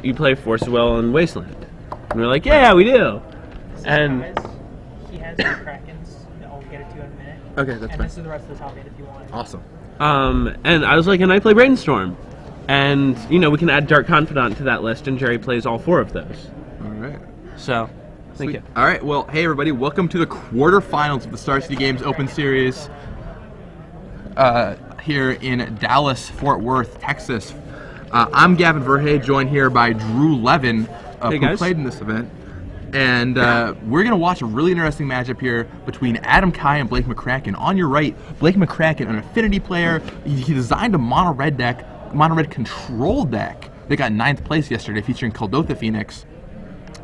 you play Force of Will and Wasteland. And we're like, yeah, we do. And he has McCrackens that I'll get it to in a minute. okay, that's and fine. This is the rest of the top 8 if you want it. Awesome. And I was like, and I play Brainstorm. And, you know, we can add Dark Confidant to that list, and Jerry plays all 4 of those. All right. So, thank you. All right, well, hey, everybody. Welcome to the quarterfinals of the Star City Games Open Series here in Dallas, Fort Worth, Texas. I'm Gavin Verhey, joined here by Drew Levin, who played in this event. And we're going to watch a really interesting matchup here between Adam Kai and Blake McCracken. On your right, Blake McCracken, an Affinity player. He designed a mono-red deck, mono-red control deck that got 9th place yesterday, featuring Kuldotha Phoenix.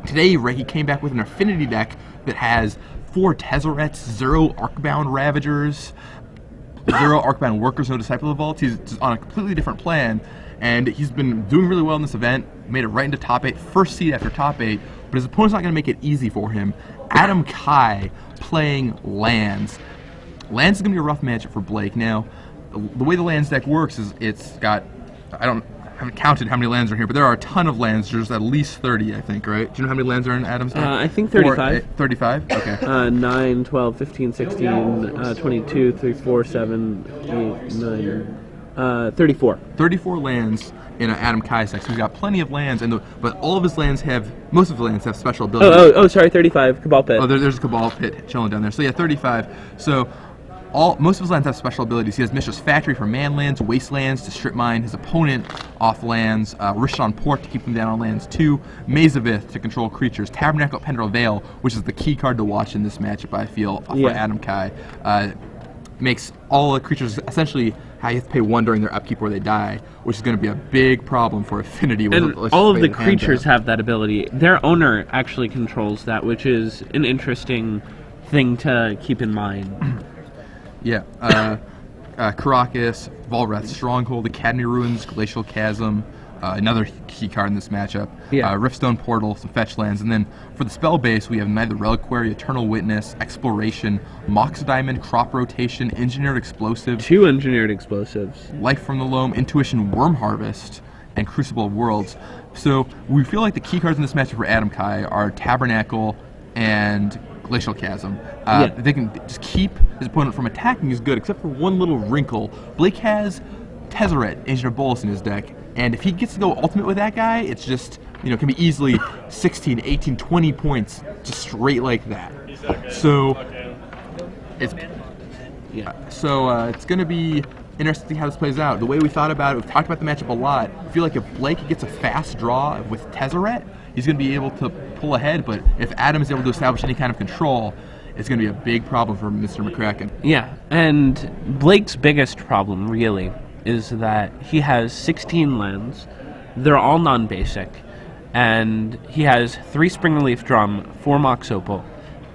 Today, he came back with an Affinity deck that has 4 Tezzerets, 0 Arcbound Ravagers, 0 Arcbound Workers, no Disciple of Vaults. He's on a completely different plan, and he's been doing really well in this event. Made it right into top 8, first seed after top 8, but his opponent's not going to make it easy for him. Adam Kai playing lands. Lands is going to be a rough matchup for Blake. Now, the way the lands deck works is it's got, I haven't counted how many lands are here, but there are a ton of lands. There's at least 30, I think, right? Do you know how many lands are in Adam's deck? I think 35. 35? Okay. 9, 12, 15, 16, 22, 3, 4, 7, 8, 9, 34. 34 lands in Adam Kai's deck, so he's got plenty of lands, but all of his lands most of the lands have special abilities. Oh, sorry, 35, Cabal Pit. Oh, there's a Cabal Pit chilling down there. So yeah, 35. So most of his lands have special abilities. He has Mishra's Factory for man lands, Wastelands to strip mine his opponent off lands, Rishon Port to keep him down on lands 2, Mazavith to control creatures, Tabernacle at Pendrell Vale, which is the key card to watch in this matchup, I feel, for Adam Kai. Makes all the creatures essentially how you have to pay 1 during their upkeep or they die, which is going to be a big problem for Affinity. And all of the creatures have that ability. Their owner actually controls that, which is an interesting thing to keep in mind. Yeah. Karakas, Volrath Stronghold, Academy Ruins, Glacial Chasm, another key card in this matchup. Yeah. Riftstone Portal, some fetch lands, and then for the spell base we have Neither Reliquary, Eternal Witness, Exploration, Mox Diamond, Crop Rotation, Engineered Explosive, 2 Engineered Explosives, Life from the Loam, Intuition, Worm Harvest, and Crucible of Worlds. So we feel like the key cards in this matchup for Adam Kai are Tabernacle and Glacial Chasm. They can just keep his opponent from attacking is good, except for one little wrinkle. Blake has Tezzeret, Agent of Bolus in his deck, and if he gets to go ultimate with that guy, it's just, can be easily 16, 18, 20 points just straight like that. So it's it's going to be interesting to see how this plays out. The way we thought about it, we've talked about the matchup a lot. I feel like if Blake gets a fast draw with Tezzeret, he's going to be able to pull ahead, but if Adam is able to establish any kind of control, it's going to be a big problem for Mr. McCracken. Yeah, and Blake's biggest problem, really, is that he has 16 lands. They're all non-basic, and he has 3 Springleaf Drum, 4 Mox Opal,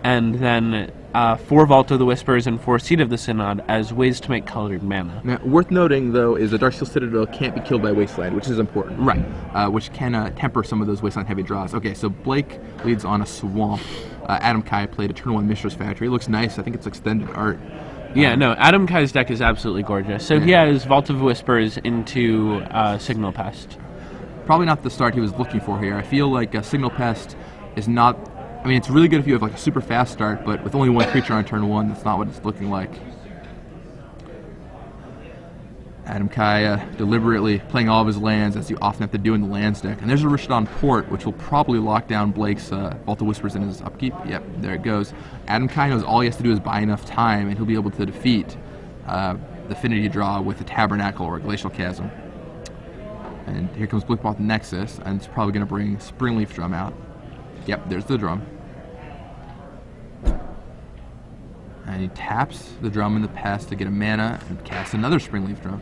and then 4 Vault of the Whispers and 4 Seed of the Synod as ways to make colored mana. Now, worth noting, though, is that Darksteel Citadel can't be killed by Wasteland, which is important. Right. Which can temper some of those Wasteland-heavy draws. Okay, so Blake leads on a Swamp. Adam Kai played Eternal One Mishra's Factory. It looks nice. I think it's extended art. Yeah, no, Adam Kai's deck is absolutely gorgeous. So he has Vault of Whispers into Signal Pest. Probably not the start he was looking for here. I feel like Signal Pest is not... I mean, it's really good if you have like a super fast start, but with only 1 creature on turn 1, that's not what it's looking like. Adam Kai deliberately playing all of his lands, as you often have to do in the lands deck. And there's a Rishon Port, which will probably lock down Blake's Vault of Whispers in his upkeep. Yep, there it goes. Adam Kai knows all he has to do is buy enough time, and he'll be able to defeat the Affinity draw with a Tabernacle or a Glacial Chasm. And here comes Blake with the Nexus, and it's probably going to bring Springleaf Drum out. Yep, there's the drum. And he taps the drum in the past to get a mana and casts another Springleaf Drum.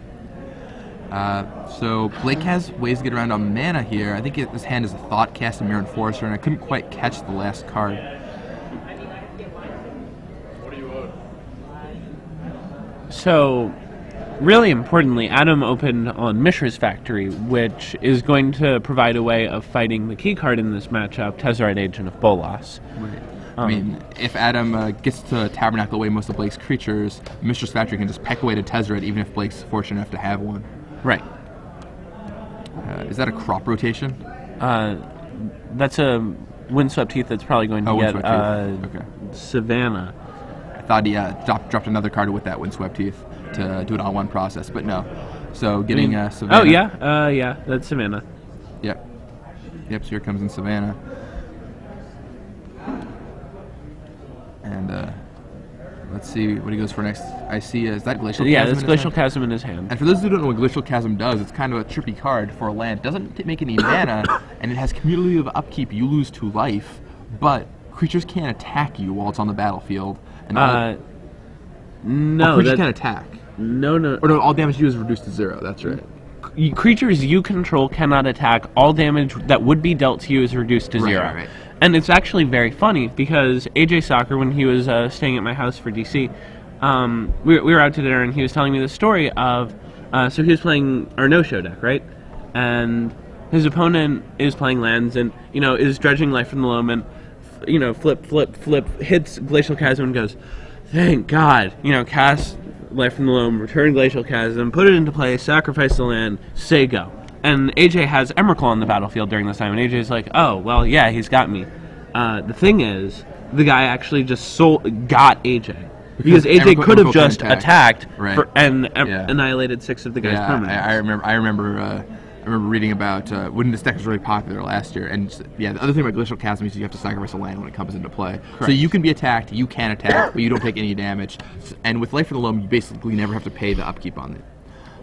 So Blake has ways to get around on mana here. I think this hand is a Thoughtcast and Mirror Enforcer, and I couldn't quite catch the last card. So, really importantly, Adam opened on Mishra's Factory, which is going to provide a way of fighting the key card in this matchup, Tezzeret, Agent of Bolas. Right. I mean, if Adam gets to Tabernacle away most of Blake's creatures, Mishra's Factory can just peck away to Tezzeret, even if Blake's fortunate enough to have one. Right. Is that a crop rotation? That's a Windswept Heath that's probably going to get Windswept Heath. Okay. Savannah. I thought he dropped another card with that Windswept Heath to do it all in one process, but no. So getting Savannah. Oh yeah, that's Savannah. Yep. So here comes in Savannah. And let's see what he goes for next. I see, is that Glacial Chasm? Yeah, that's Glacial Chasm in his hand. And for those who don't know what Glacial Chasm does, it's kind of a trippy card for a land. It doesn't make any mana, and it has cumulative upkeep. You lose 2 life, but creatures can't attack you while it's on the battlefield. And no, creatures can't attack. No. Or no, all damage to you is reduced to 0. That's right. Creatures you control cannot attack. All damage that would be dealt to you is reduced to 0. Right. And it's actually very funny because AJ Soccer, when he was staying at my house for DC, we were out to dinner and he was telling me the story of, so he was playing our no-show deck, right? And his opponent is playing lands and, is dredging Life from the Loam and, flip, hits Glacial Chasm and goes, thank God, cast Life from the Loam, return Glacial Chasm, put it into play, sacrifice the land, say go. And AJ has Emrakul on the battlefield during this time, and AJ's like, oh, well, yeah, he's got me. The thing is, the guy actually just got AJ. Because AJ could have just attacked and annihilated 6 of the guy's permanents. I remember reading about when this deck was really popular last year. And the other thing about Glacial Chasm is you have to sacrifice a land when it comes into play. Correct. So you can be attacked, you can attack, but you don't take any damage. And with Life from the Loam, you basically never have to pay the upkeep on it.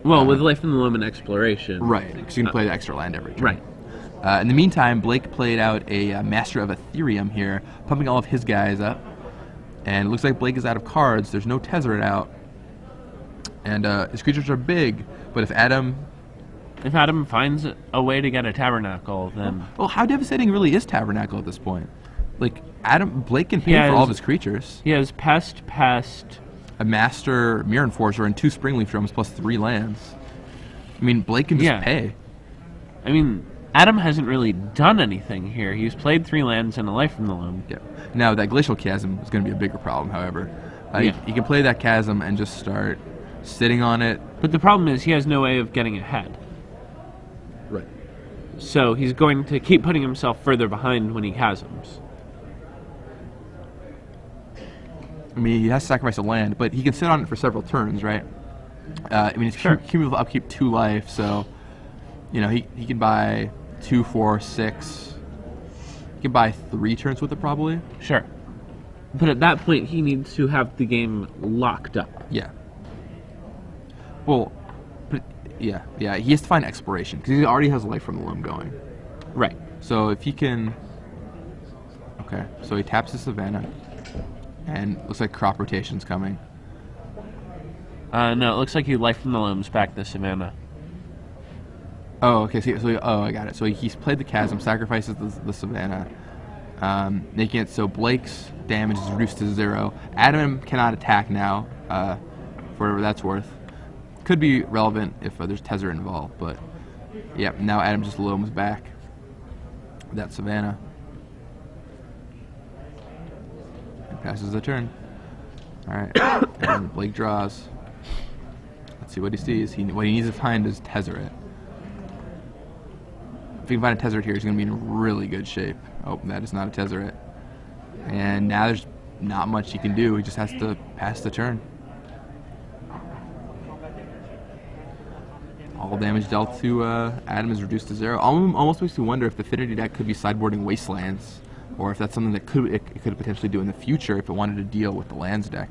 Well, with Life from the Loam and Exploration. Right, because you can play the extra land every turn. Right. In the meantime, Blake played out a Master of Ethereum here, pumping all of his guys up. And it looks like Blake is out of cards. There's no Tezzeret out. And his creatures are big, but if Adam finds a way to get a Tabernacle, then... Well, how devastating really is Tabernacle at this point? Like, Blake can pay for all of his creatures. He has Pest, a Master Mirror Enforcer, and 2 Springleaf Drums plus 3 lands. I mean, Blake can just pay. I mean, Adam hasn't really done anything here. He's played 3 lands and a Life from the Loam. Yeah. Now, that Glacial Chasm is going to be a bigger problem, however. He can play that Chasm and just start sitting on it. But the problem is he has no way of getting ahead. Right. So he's going to keep putting himself further behind when he chasms. I mean, he has to sacrifice a land, but he can sit on it for several turns, right? I mean, it's cumulative upkeep 2 life, so, he can buy 2, 4, 6. He can buy 3 turns with it, probably. Sure. But at that point, he needs to have the game locked up. Yeah. Well, but he has to find Exploration, because he already has Life from the Loam going. Right. So if he can... Okay, so he taps his Savannah. And looks like crop rotation's coming. No, it looks like he Life from the Loam's back to Savannah. Oh, okay. I got it. So he's played the Chasm, sacrifices the Savannah, making it so Blake's damage is reduced to 0. Adam cannot attack now, for whatever that's worth. Could be relevant if there's Tezzeret involved, but now Adam just Loam's back. That Savannah. Passes the turn. Alright. And Blake draws. Let's see what he sees. What he needs to find is Tezzeret. If he can find a Tezzeret here, he's going to be in really good shape. Oh, that is not a Tezzeret. And now there's not much he can do. He just has to pass the turn. All damage dealt to Adam is reduced to 0. Almost makes me wonder if the Affinity deck could be sideboarding Wastelands, or if that's something that it could potentially do in the future if it wanted to deal with the lands deck.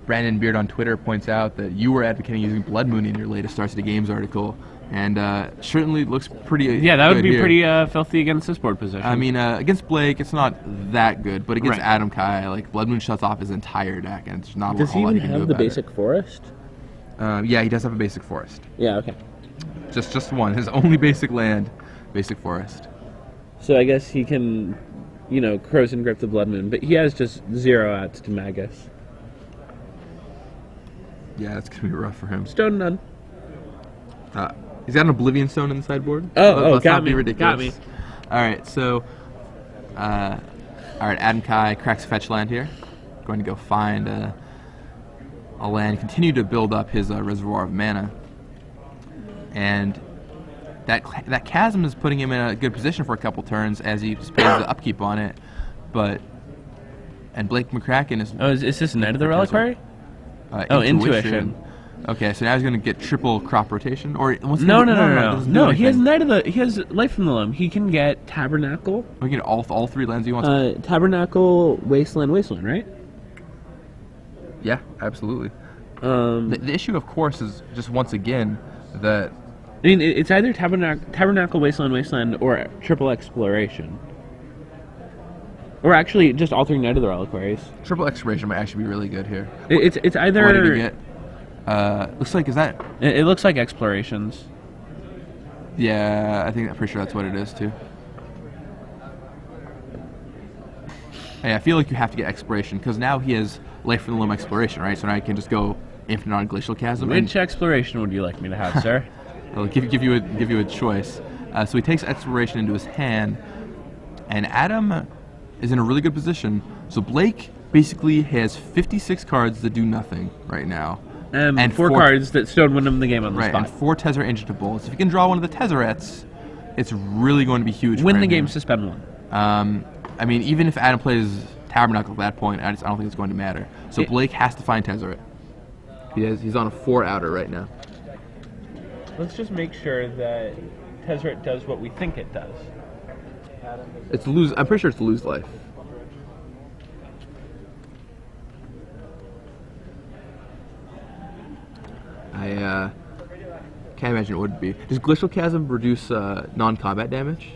Brandon Beard on Twitter points out that you were advocating using Blood Moon in your latest Star City Games article, and certainly looks pretty that would be here. pretty filthy against this board position. I mean, against Blake, it's not that good, but against Adam Kai, like, Blood Moon shuts off his entire deck, and there's not a whole lot he can do about it. Does he even have the basic forest? Yeah, he does have a basic forest. Yeah, okay. Just one. His only basic land, basic forest. So I guess he can, Crows and Grip the Blood Moon, but he has just 0 outs to Magus. Yeah, that's going to be rough for him. Stone none. He's got an Oblivion Stone in the sideboard. Let's got not be ridiculous. Got me. Alright, so... Adam Kai cracks a fetch land here. Going to go find a land, continue to build up his reservoir of mana. And that chasm is putting him in a good position for a couple turns as he pays the upkeep on it. And Blake McCracken is... Oh, is this Knight of the Reliquary? Intuition. Okay, so now he's going to get triple crop rotation, or no. He has He has Life from the Loam. He can get Tabernacle. We can get all 3 lands he wants. Tabernacle, Wasteland, right? Yeah, absolutely. The issue, of course, is just once again that... I mean, it's either Tabernacle, Wasteland, or triple Exploration. Or actually, just all 3 Knight of the Reliquaries. Triple Exploration might actually be really good here. It's either... What did he get? Looks like, is that... It looks like Explorations. Yeah, I'm pretty sure that's what it is, too. Hey, I feel like you have to get Exploration, because now he has Life from the Loam Exploration, right? So now he can just go Infinite on Glacial Chasm. Which Exploration would you like me to have, sir? I'll give you a choice. So he takes Exploration into his hand, and Adam is in a really good position. So Blake basically has 56 cards that do nothing right now. And 4 cards that still win him the game on the spot. And 4 Tezzeret Ancient Bullets. If you can draw one of the Tezzerets, it's really going to be huge. Win the game, suspend 1. I mean, even if Adam plays Tabernacle at that point, I don't think it's going to matter. So Blake has to find Tezzeret. He's on a 4 outer right now. Let's just make sure that Tezzeret does what we think it does. It's lose. I'm pretty sure it's lose life. I can't imagine it would be. Does Glacial Chasm reduce non-combat damage?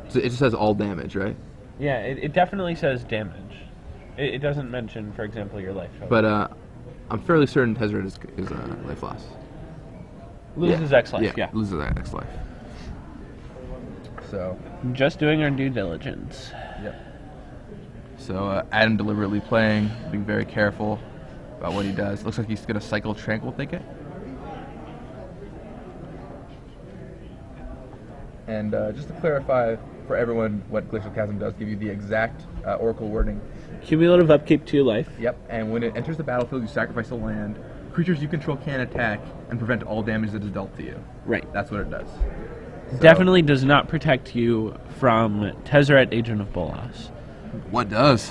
So it just says all damage, right? Yeah, it definitely says damage. It doesn't mention, for example, your life total. But I'm fairly certain Tezzeret is life loss. Loses X life, yeah. Loses X life. So just doing our due diligence. Yep. So Adam deliberately playing, being very careful about what he does. Looks like he's going to cycle Tranquil Thicket. And just to clarify for everyone what Glacial Chasm does, give you the exact Oracle wording. Cumulative upkeep 2 life. Yep, and when it enters the battlefield, you sacrifice a land. Creatures you control can attack and prevent all damage that is dealt to you. Right. That's what it does. So, definitely does not protect you from Tezzeret Agent of Bolas. What does?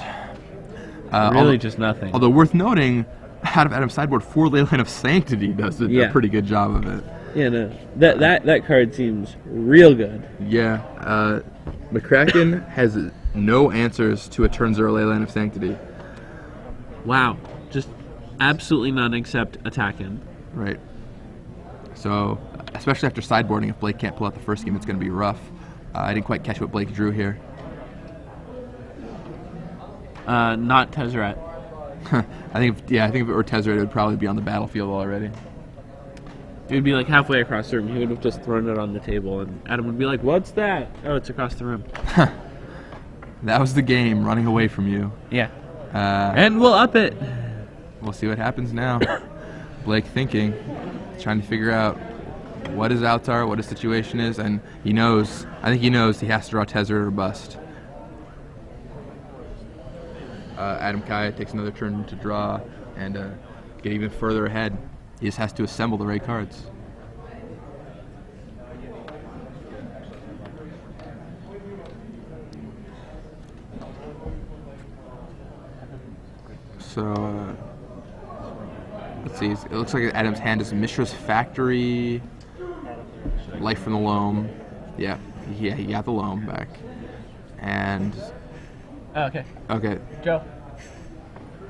Really just nothing. Although worth noting, out of Adam's sideboard, 4 Leyline of Sanctity does a pretty good job of it. Yeah, no. That card seems real good. Yeah. McCracken has no answers to a turn 0 Leyline of Sanctity. Wow. Just absolutely none except attacking. Right. So, especially after sideboarding, if Blake can't pull out the first game, it's going to be rough. I didn't quite catch what Blake drew here. Not Tezzeret. I think if it were Tezzeret, it would probably be on the battlefield already. It would be like halfway across the room. He would have just thrown it on the table, and Adam would be like, "What's that?" Oh, it's across the room. That was the game running away from you. Yeah. And we'll up it. We'll see what happens now. Blake thinking, trying to figure out what his outs are, what his situation is, and he knows. I think he knows he has to draw Tezzeret or bust. Adam Kaya takes another turn to draw and get even further ahead. He just has to assemble the right cards. So, let's see. It looks like Adam's hand is Mishra's Factory, Life from the Loam. Yeah, he got the Loam back. And... okay. Okay. Joe.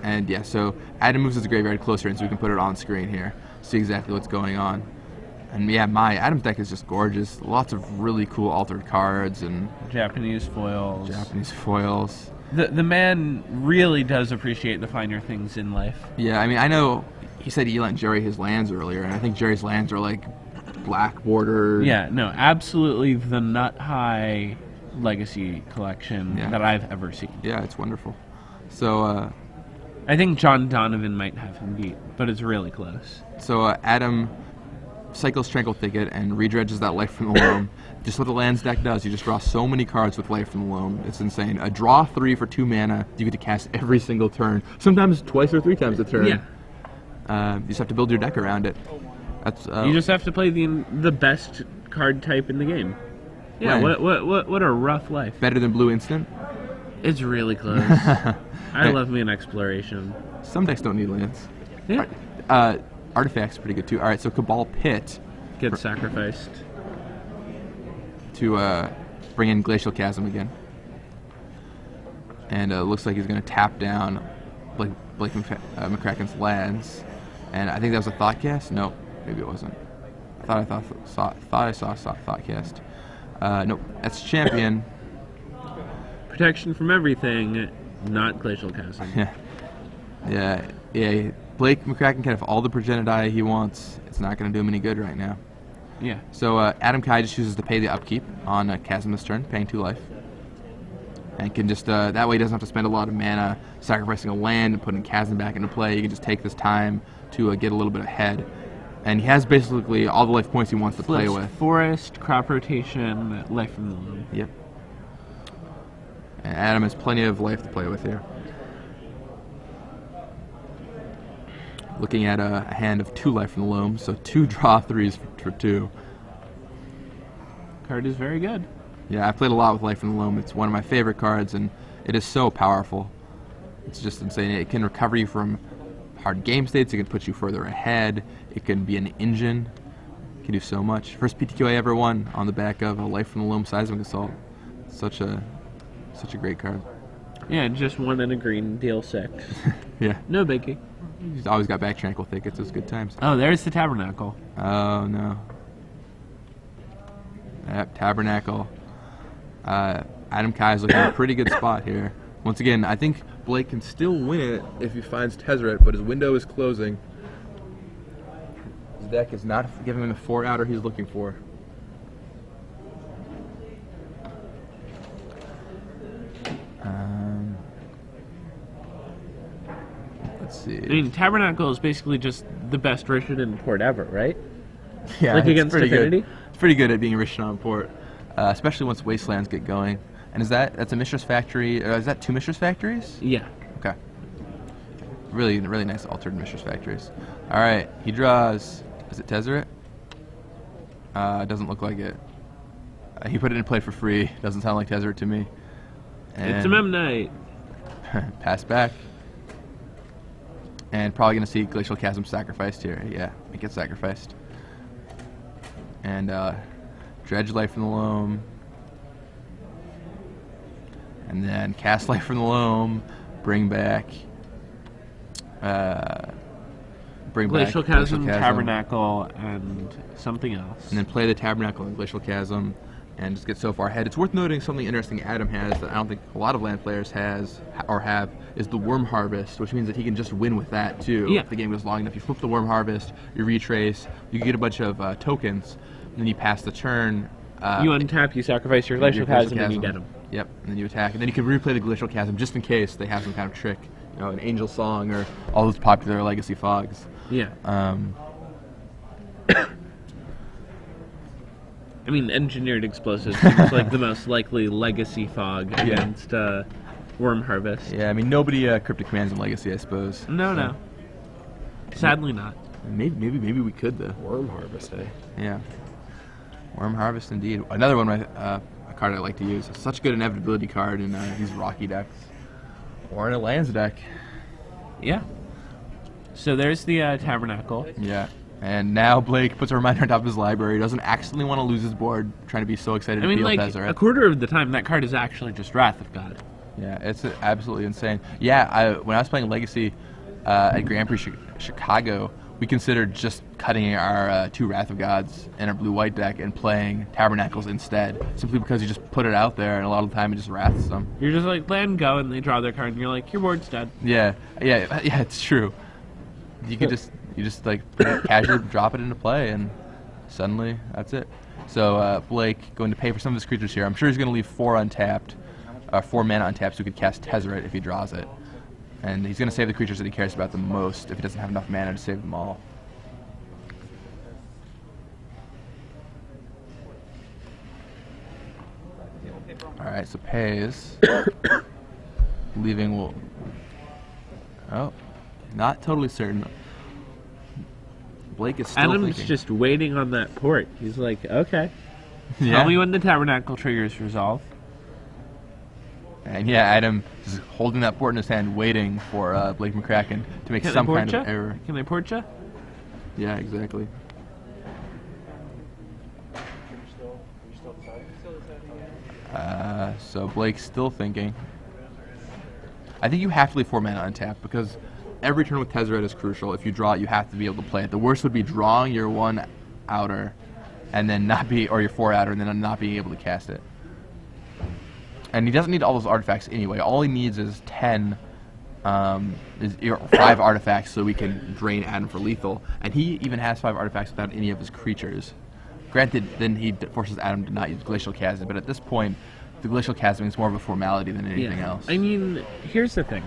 And yeah, so Adam moves his graveyard closer in so we can put it on screen here. See exactly what's going on. And yeah, Adam's deck is just gorgeous. Lots of really cool altered cards and Japanese foils. The man really does appreciate the finer things in life. Yeah, I mean, I know he said he lent Jerry his lands earlier, and I think Jerry's lands are like black bordered. Yeah, no, absolutely the Nut High Legacy collection that I've ever seen. Yeah, it's wonderful. So, I think John Donovan might have him beat, but it's really close. So Adam cycles Tranquil Thicket and redredges that Life from the Loam. Just what the lands deck does. You just draw so many cards with Life from the Loam. It's insane. A draw 3 for 2 mana. You get to cast every single turn. Sometimes twice or 3 times a turn. Yeah. You just have to build your deck around it. That's you just have to play the best card type in the game. Yeah, right. what a rough life. Better than blue instant. It's really close. I love me an exploration. Some decks don't need lands. Yeah. Artifacts are pretty good too. All right, so Cabal Pit Get sacrificed. to bring in Glacial Chasm again, and it looks like he's going to tap down Blake McCracken's lands, and I think that was a Thoughtcast. No, maybe it wasn't. I thought I saw Thoughtcast. Nope, that's Champion. Protection from everything, not Glacial Chasm. Yeah. Blake McCracken can have all the Progenidae he wants. It's not going to do him any good right now. Yeah. So Adam Kai just chooses to pay the upkeep on Chasm this turn, paying 2 life. And can just, that way he doesn't have to spend a lot of mana sacrificing a land and putting Chasm back into play. He can just take this time to get a little bit ahead. And he has basically all the life points he wants to play with. Forest, crop rotation, life from the loom. Yep. And Adam has plenty of life to play with here. Looking at a hand of 2 life from the loam, so 2 draw 3s for 2. Card is very good. Yeah, I've played a lot with life from the loam. It's one of my favorite cards, and it is so powerful. It's just insane. It can recover you from hard game states. It can put you further ahead. It can be an engine. It can do so much. First PTQ I ever won on the back of a life from the loam Seismic Assault. Such a great card. Yeah, just 1 and a green, deal 6. Yeah. No biggie. He's always got back Tranquil Thickets. It's good times. Oh, there's the Tabernacle. Oh, no. Yep, Tabernacle. Adam Kai is looking at a pretty good spot here. Once again, I think Blake can still win it if he finds Tezzeret, but his window is closing. His deck is not giving him the 4-outer he's looking for. Let's see. I mean, Tabernacle is basically just the best Rishadan port ever, right? Yeah, like it's against pretty Affinity? good. It's pretty good at being Rishadan port, especially once Wastelands get going. And that's a Mistress Factory? Is that 2 Mistress Factories? Yeah. Okay. Really nice altered Mistress Factories. All right, he draws. Is it Tezzeret? Doesn't look like it. He put it in play for free. Doesn't sound like Tezzeret to me. And It's a Memnite. pass back. And probably going to see Glacial Chasm sacrificed here. Yeah, it gets sacrificed. And Dredge Life from the Loam. And then Cast Life from the Loam. Bring back Glacial Chasm, Tabernacle, and something else. And then play the Tabernacle and Glacial Chasm and just get so far ahead. It's worth noting something interesting Adam has that I don't think a lot of land players have is the Worm Harvest, which means that he can just win with that too. Yeah. If the game goes long enough, you flip the Worm Harvest, you retrace, you get a bunch of tokens, and then you pass the turn. You untap, you sacrifice your Glacial Chasm, and you get them. Yep, and then you attack, and then you can replay the Glacial Chasm just in case they have some kind of trick, an Angel Song or all those popular Legacy Fogs. Yeah. I mean, Engineered Explosives seems like the most likely Legacy Fog against Worm Harvest. Yeah, I mean, nobody Cryptic Commands in Legacy, I suppose. No. Sadly not. Maybe we could, though. Worm Harvest, eh? Yeah. Worm Harvest, indeed. Another one, a card I like to use. It's such a good inevitability card in these Rocky decks. Or in a lands deck. Yeah. So there's the Tabernacle. Yeah. And now Blake puts a reminder on top of his library. He doesn't accidentally want to lose his board, trying to be so excited to feel Tezzeret. A quarter of the time, that card is actually just Wrath of God. Yeah, it's absolutely insane. Yeah, when I was playing Legacy at Grand Prix Chicago, we considered just cutting our 2 Wrath of Gods in our blue-white deck and playing Tabernacles instead, simply because you just put it out there, and a lot of the time it just wraths them. You're just like, land go, and they draw their card, and you're like, your board's dead. Yeah, it's true. You can just like casually drop it into play, and suddenly that's it. So Blake going to pay for some of his creatures here. I'm sure he's going to leave 4 untapped, 4 mana untapped, so he could cast Tezzeret if he draws it. And he's going to save the creatures that he cares about the most if he doesn't have enough mana to save them all. Alright, so pays. Leaving will... Oh, not totally certain. Blake is still Adam's thinking. just waiting on that port. He's like, okay, Yeah. tell me when the Tabernacle triggers resolve. And yeah, Adam is holding that port in his hand, waiting for Blake McCracken to make some kind of error. Can I port ya? Yeah, exactly. So Blake's still thinking. I think you have to leave 4 mana untapped because every turn with Tezzeret is crucial. If you draw it, you have to be able to play it. The worst would be drawing your 1 outer and then not be, or your 4 outer and then not being able to cast it. And he doesn't need all those artifacts anyway. All he needs is 5 artifacts so we can drain Adam for lethal. And he even has 5 artifacts without any of his creatures. Granted, then he forces Adam to not use Glacial Chasm, but at this point, the Glacial Chasm is more of a formality than anything else. I mean, here's the thing.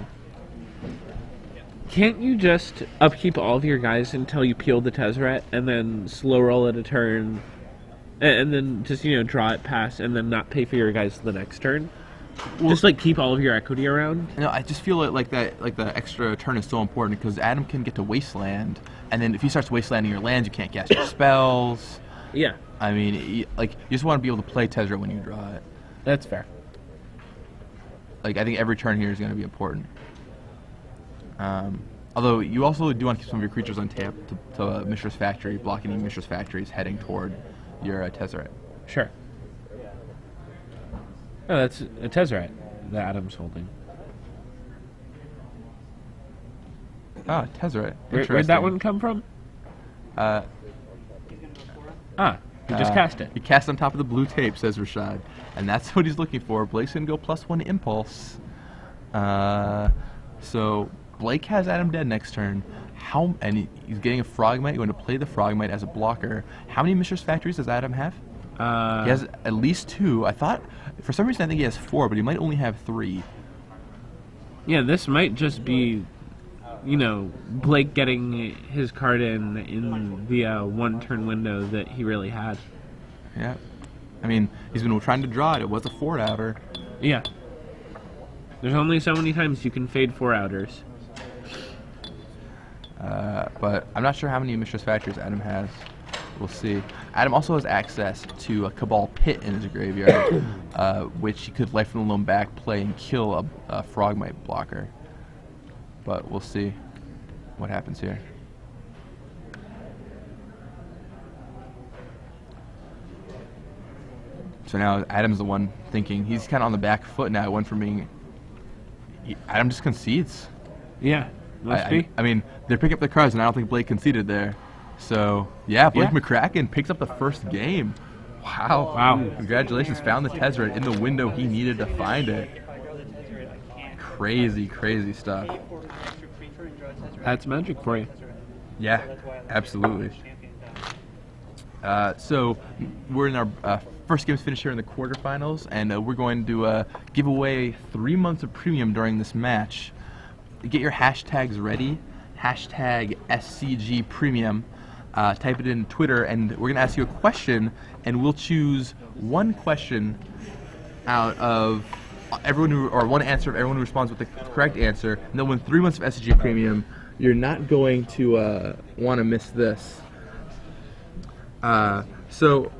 Can't you just upkeep all of your guys until you peel the Tezzeret and then slow roll it a turn, and then just, draw it past and then not pay for your guys the next turn? Well, just, keep all of your equity around? No, I just feel like the extra turn is so important because Adam can get to Wasteland, and then if he starts wastelanding your lands, you can't cast your spells. Yeah. I mean, you just want to be able to play Tezzeret when you draw it. That's fair. I think every turn here is going to be important. Although you also do want to keep some of your creatures untapped to Mishra's Factory, blocking any Mishra's Factories heading toward your Tezzeret. Sure. Oh, that's a Tezzeret that Adam's holding. Ah, Tezzeret. Where'd that one come from? He just cast it. He cast on top of the blue tape, says Rashad. And that's what he's looking for. Blake's going to go +1 impulse. So Blake has Adam dead next turn. And he's getting a Frogmite. You want to play the Frogmite as a blocker. How many Mishra's Factories does Adam have? He has at least 2. I thought, for some reason, I think he has 4, but he might only have 3. Yeah, this might just be, Blake getting his card in the 1-turn window that he really had. Yeah. I mean, he's been trying to draw it. It was a 4-outer. Yeah. There's only so many times you can fade 4-outers. But I'm not sure how many Mishra's Factories Adam has. We'll see. Adam also has access to a Cabal Pit in his graveyard, which he could Life from the Loam back play and kill a Frogmite blocker. But we'll see what happens here. So now Adam's the one thinking. He's kind of on the back foot now. One from being. Adam just concedes. Yeah, must be. I mean, they're picking up the cards, and I don't think Blake conceded there. So, yeah, Blake McCracken picks up the first game. Wow. Wow. Congratulations. Found the Tezzeret in the window he needed to find it. Crazy, crazy stuff. That's magic for you. Yeah, absolutely. So, we're in our first game's finished here in the quarterfinals, and we're going to give away 3 months of premium during this match. Get your hashtags ready. Hashtag SCG Premium. Type it in Twitter, and we're going to ask you a question, and we'll choose one question out of everyone or one answer of everyone who responds with the correct answer, and they'll win 3 months of SCG Premium. You're not going to want to miss this. So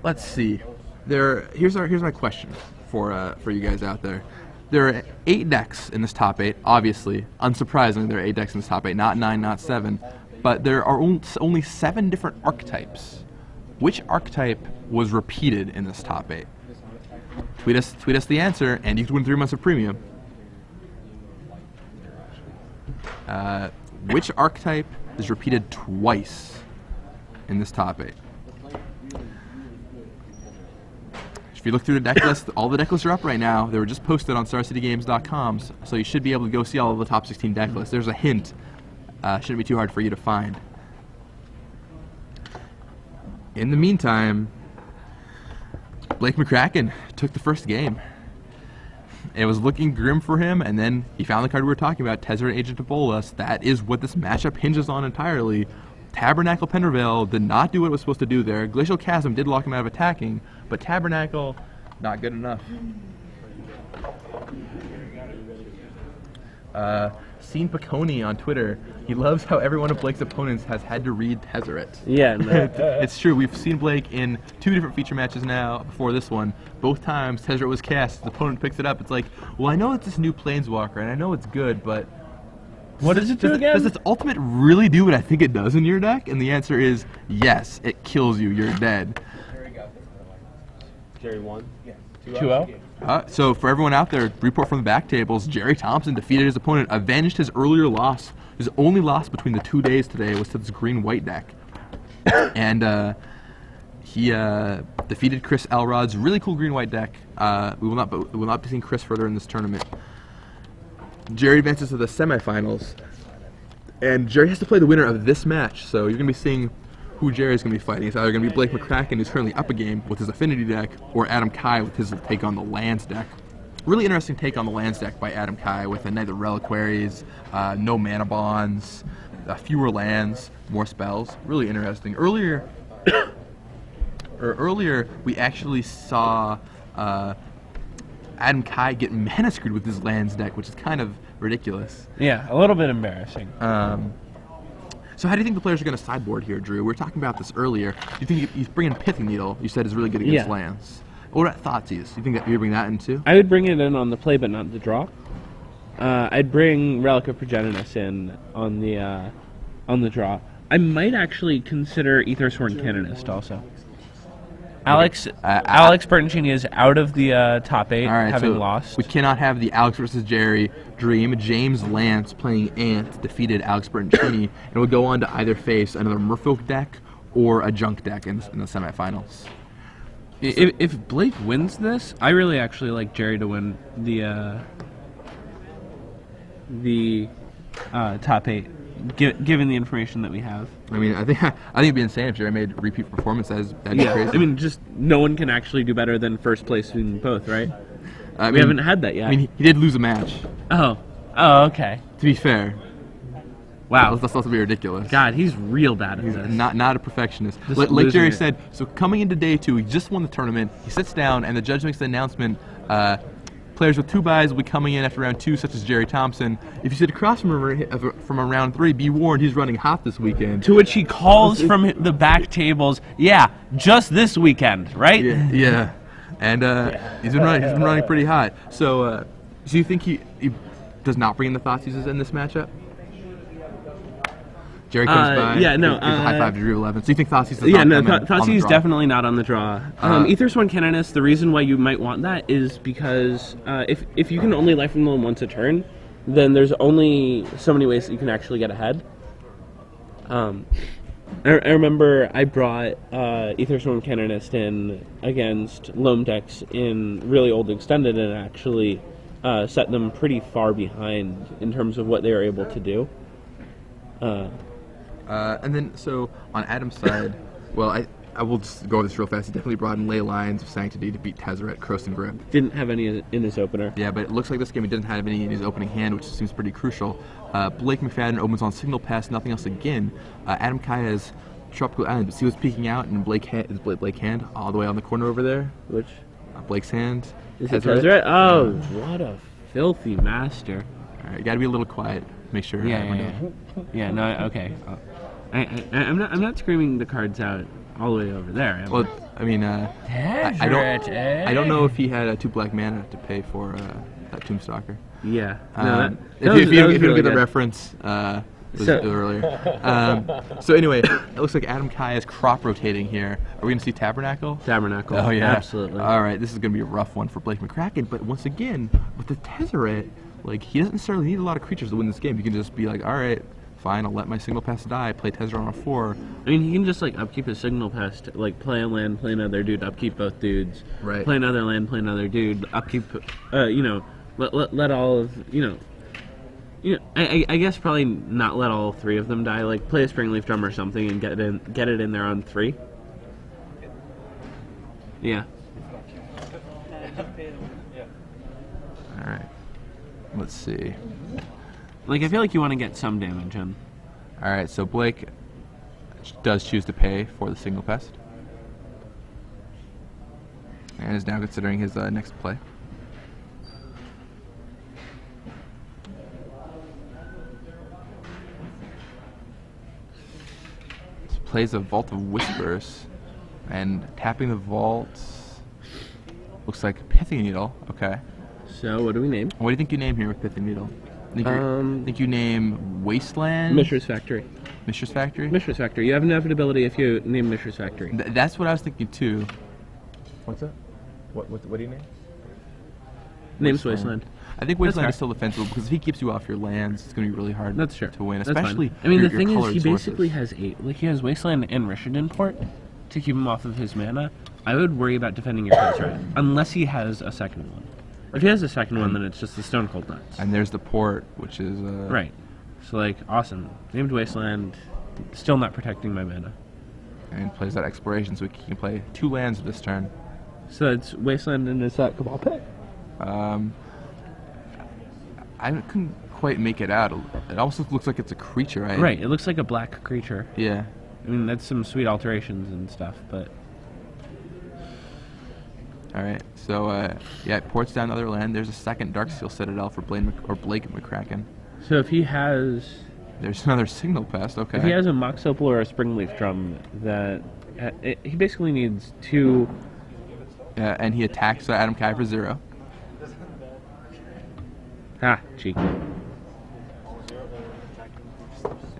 let's see. Here's my question for you guys out there. There are 8 decks in this top 8, obviously. Unsurprisingly, there are 8 decks in this top 8, not 9, not 7. But there are only 7 different archetypes. Which archetype was repeated in this top 8? Tweet us the answer, and you can win 3 months of premium. Which archetype is repeated twice in this top 8? If you look through the deck list, all the deck lists are up right now. They were just posted on StarCityGames.com, so you should be able to go see all of the top 16 deck lists. There's a hint. Shouldn't be too hard for you to find. In the meantime, Blake McCracken took the first game. It was looking grim for him, and then he found the card we were talking about, Tezzeret Agent of Bolas. That is what this matchup hinges on entirely. Tabernacle Pendervale did not do what it was supposed to do there. Glacial Chasm did lock him out of attacking, but Tabernacle, not good enough. seen Piccone on Twitter. He loves how every one of Blake's opponents has had to read Tezzeret. Yeah, no. It's true. We've seen Blake in 2 different feature matches now before this one. Both times Tezzeret was cast. The opponent picks it up. It's like, well, I know it's this new Planeswalker, and I know it's good, but what does it do again? Does its ultimate really do what I think it does in your deck? And the answer is yes. It kills you. You're dead. There we go. Jerry won. Yeah. 2-0? So for everyone out there, report from the back tables, Jerry Thompson defeated his opponent, avenged his earlier loss. His only loss between the 2 days today was to this green-white deck. And he defeated Chris Elrod's really cool green-white deck. We will not be seeing Chris further in this tournament. Jerry advances to the semifinals. And Jerry has to play the winner of this match, so you're going to be seeing who Jerry's going to be fighting. It's either going to be Blake McCracken, who's currently up a game with his Affinity deck, or Adam Kai with his take on the Lands deck. Really interesting take on the Lands deck by Adam Kai with a Night of Reliquaries, no mana bonds, fewer lands, more spells. Really interesting. Earlier, we actually saw Adam Kai get mana screwed with his Lands deck, which is kind of ridiculous. Yeah, a little bit embarrassing. So how do you think the players are going to sideboard here, Drew? We were talking about this earlier. Do you think he's bringing Pithing Needle? You said is really good against lands. What about Thoughtseize? Do you think that you bring that in too? I would bring it in on the play, but not the draw. I'd bring Relic of Progenitus in on the draw. I might actually consider Aethersworn Canonist also. Alex Bertoncini is out of the top 8, having lost. We cannot have the Alex versus Jerry dream. James Lance playing Ant defeated Alex Bertoncini and would go on to either face another Merfolk deck or a Junk deck in the semifinals. If Blake wins this, I really actually like Jerry to win the top 8. Given the information that we have, I mean, I think it'd be insane if Jerry made repeat performance. That'd be crazy. I mean, just no one can actually do better than first place in both, right? We haven't had that yet. I mean, he did lose a match. Oh, okay. To be fair, wow, that's supposed to be ridiculous. God, he's real bad at this. Not a perfectionist. Like Jerry said, so coming into day 2, he just won the tournament. He sits down, and the judge makes the announcement. Players with 2 buys will be coming in after round 2, such as Jerry Thompson. If you sit across from round 3, be warned, he's running hot this weekend. To which he calls from the back tables, yeah, just this weekend, right? Yeah. And he's been running pretty hot. So, do you think he does not bring in the Thoughtseizes in this matchup? Jerry comes by. Yeah, no. Gives a high five to Drew 11. So you think Thoughtseize is Thoughtseize definitely not on the draw. Aethersworn Canonist, the reason why you might want that is because if you can only life from them once a turn, then there's only so many ways that you can actually get ahead. I remember I brought Aethersworn Canonist in against Loam decks in really old Extended and actually set them pretty far behind in terms of what they were able to do. And then, so on Adam's side, well, I will just go over this real fast. He definitely brought in Ley Lines of Sanctity to beat Tezzeret, Croson Grip. Didn't have any in his opener. Yeah, but it looks like this game he didn't have any in his opening hand, which seems pretty crucial. Blake McFadden opens on Signal Pass, nothing else again. Adam Kai has Tropical Island, but see what's peeking out in Blake hand all the way on the corner over there? Which? Blake's hand. Is it Tezzeret? Oh, what a filthy master. All right, gotta be a little quiet. Make sure. Yeah, no, okay. I'm not screaming the cards out all the way over there. Well, I mean, I don't know if he had 2 black mana to pay for that Tombstalker. Yeah. If you don't get the reference earlier. So anyway, it looks like Adam Kai is crop rotating here. Are we going to see Tabernacle? Tabernacle. Oh, yeah. Absolutely. All right, this is going to be a rough one for Blake McCracken. But once again, with the Tezzeret, like, he doesn't necessarily need a lot of creatures to win this game. He can just be like, all right, fine, I'll let my Signal Pass die, play Tezzeret on a 4. I mean, he can just, like, upkeep his Signal Pass, like, play a land, play another dude, upkeep both dudes. Right. Play another land, play another dude, upkeep, let all of, I guess probably not let all 3 of them die. Like, play a Springleaf Drum or something and get it in there on 3. Yeah. All right. Let's see. Like, I feel like you want to get some damage in. All right, so Blake does choose to pay for the Signal Pest. And is now considering his next play. plays a Vault of Whispers, and tapping the vault looks like Pithing Needle. Okay. So what do we name? What do you think you name here with Pithing Needle? Think you name Wasteland? Mishra's Factory. Mishra's Factory? Mishra's Factory. You have inevitability if you name Mishra's Factory. That's what I was thinking too. What's that? What do you name? Name's Wasteland. I think Wasteland is still defensible because if he keeps you off your lands, it's going to be really hard That's true. to win, That's especially fine. I mean, your, the thing your is, he colored basically sources. has 8. Like, he has Wasteland and Rishadan Port to keep him off of his mana. I would worry about defending your Tezzeret, unless he has a second one. If he has a second one, then it's just the Stone Cold Nuts. And there's the port, which is... Right. So, like, awesome. Named Wasteland, still not protecting my mana. And plays that Exploration, so he can play 2 lands this turn. So it's Wasteland and is that Cabal Pit? I couldn't quite make it out. It almost looks like it's a creature, right? Right, it looks like a black creature. Yeah. I mean, that's some sweet alterations and stuff, but... Alright, so, yeah, it ports down another land. There's a second Darksteel Citadel for Blake McCracken. So if he has... There's another Signal Pest, okay. If he has a Mox Opal or a Springleaf Drum, that... he basically needs 2... and he attacks Adam Kai for 0. Ah, cheeky.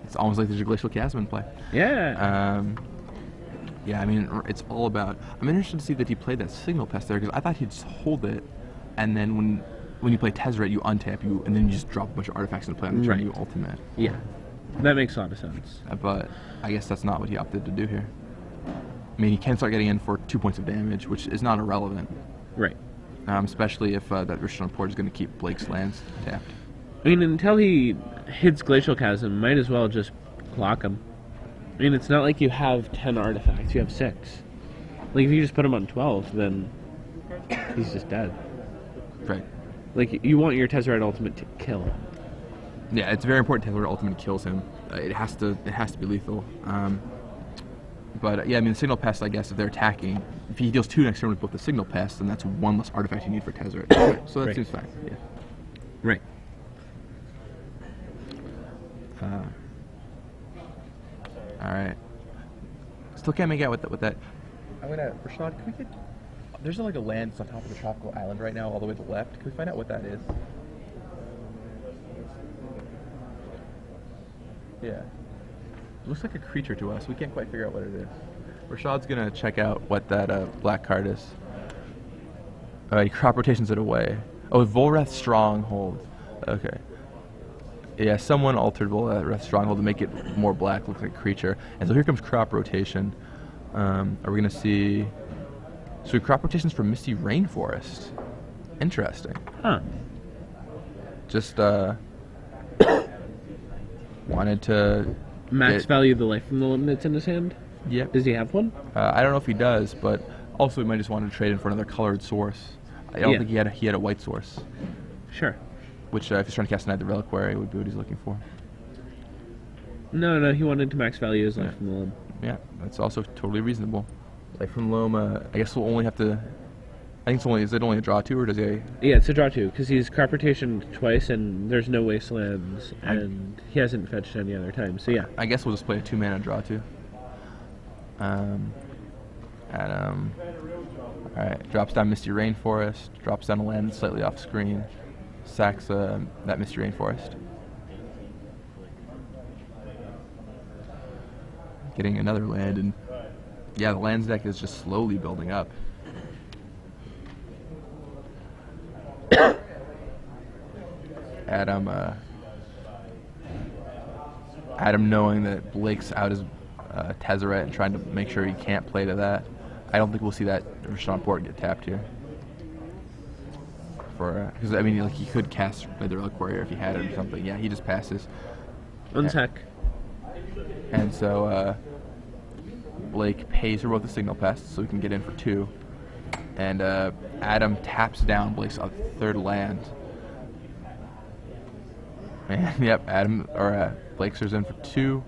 It's almost like there's a Glacial Chasm in play. Yeah. Yeah, I mean, it's all about... I'm interested to see that he played that Signal Pest there, because I thought he'd just hold it, and then when you play Tezzeret, you untap, and then you just drop a bunch of artifacts into play on the turn, you ultimate. Yeah. That makes a lot of sense. But I guess that's not what he opted to do here. I mean, he can start getting in for 2 points of damage, which is not irrelevant. Right. Especially if that Rishadan Port is going to keep Blake's lands tapped. I mean, until he hits Glacial Chasm, might as well just block him. I mean, it's not like you have 10 artifacts, you have 6. Like, if you just put him on 12, then he's just dead. Right. Like, you want your Tezzeret Ultimate to kill him. Yeah, it's very important Tezzeret Ultimate kills him. It has to be lethal. But yeah, I mean, the Signal Pest, I guess, if they're attacking, if he deals 2 next turn with both the Signal Pest, then that's 1 less artifact you need for Tezzeret. So that seems fine. Yeah. Right. All right. Still can't make out what that. I'm gonna, Rashad, can we get? There's like a land that's on top of the tropical island right now, all the way to the left. Can we find out what that is? Yeah. It looks like a creature to us. We can't quite figure out what it is. Rashad's gonna check out what that black card is. He crop rotations it away. Oh, Volrath Stronghold. Okay. Yeah, someone altered Volrath Stronghold to make it more black, look like a creature. And so here comes crop rotation. Are we gonna see? So crop rotations from Misty Rainforest. Interesting. Huh. Just wanted to Max value the life from the limb that's in his hand? Yep. Does he have one? I don't know if he does, but also he might just want to trade in for another colored source. I don't think he had a white source. Sure. Which, if he's trying to cast Night the Reliquary, would be what he's looking for. No, he wanted to max value his life from the limb. Yeah, that's also totally reasonable. Life from Loam, I guess we'll only have to... I think is it only a draw 2, or does he... Yeah, it's a draw 2, because he's crop rotation twice, and there's no wastelands, and he hasn't fetched any other time, so yeah. I guess we'll just play a 2-mana draw 2. Adam... Alright, drops down Misty Rainforest, drops down a land slightly off screen, sacks that Misty Rainforest. Getting another land, and yeah, the lands deck is just slowly building up. Adam knowing that Blake's out his Tezzeret and trying to make sure he can't play to that. I don't think we'll see that Rishadan Port get tapped here. Because I mean, like, he could cast the Reliquary if he had it or something. Yeah, he just passes. Untech. And so Blake pays for both the Signal Pests so he can get in for 2. And Adam taps down Blake's third land. And yep, Blake's in for 2.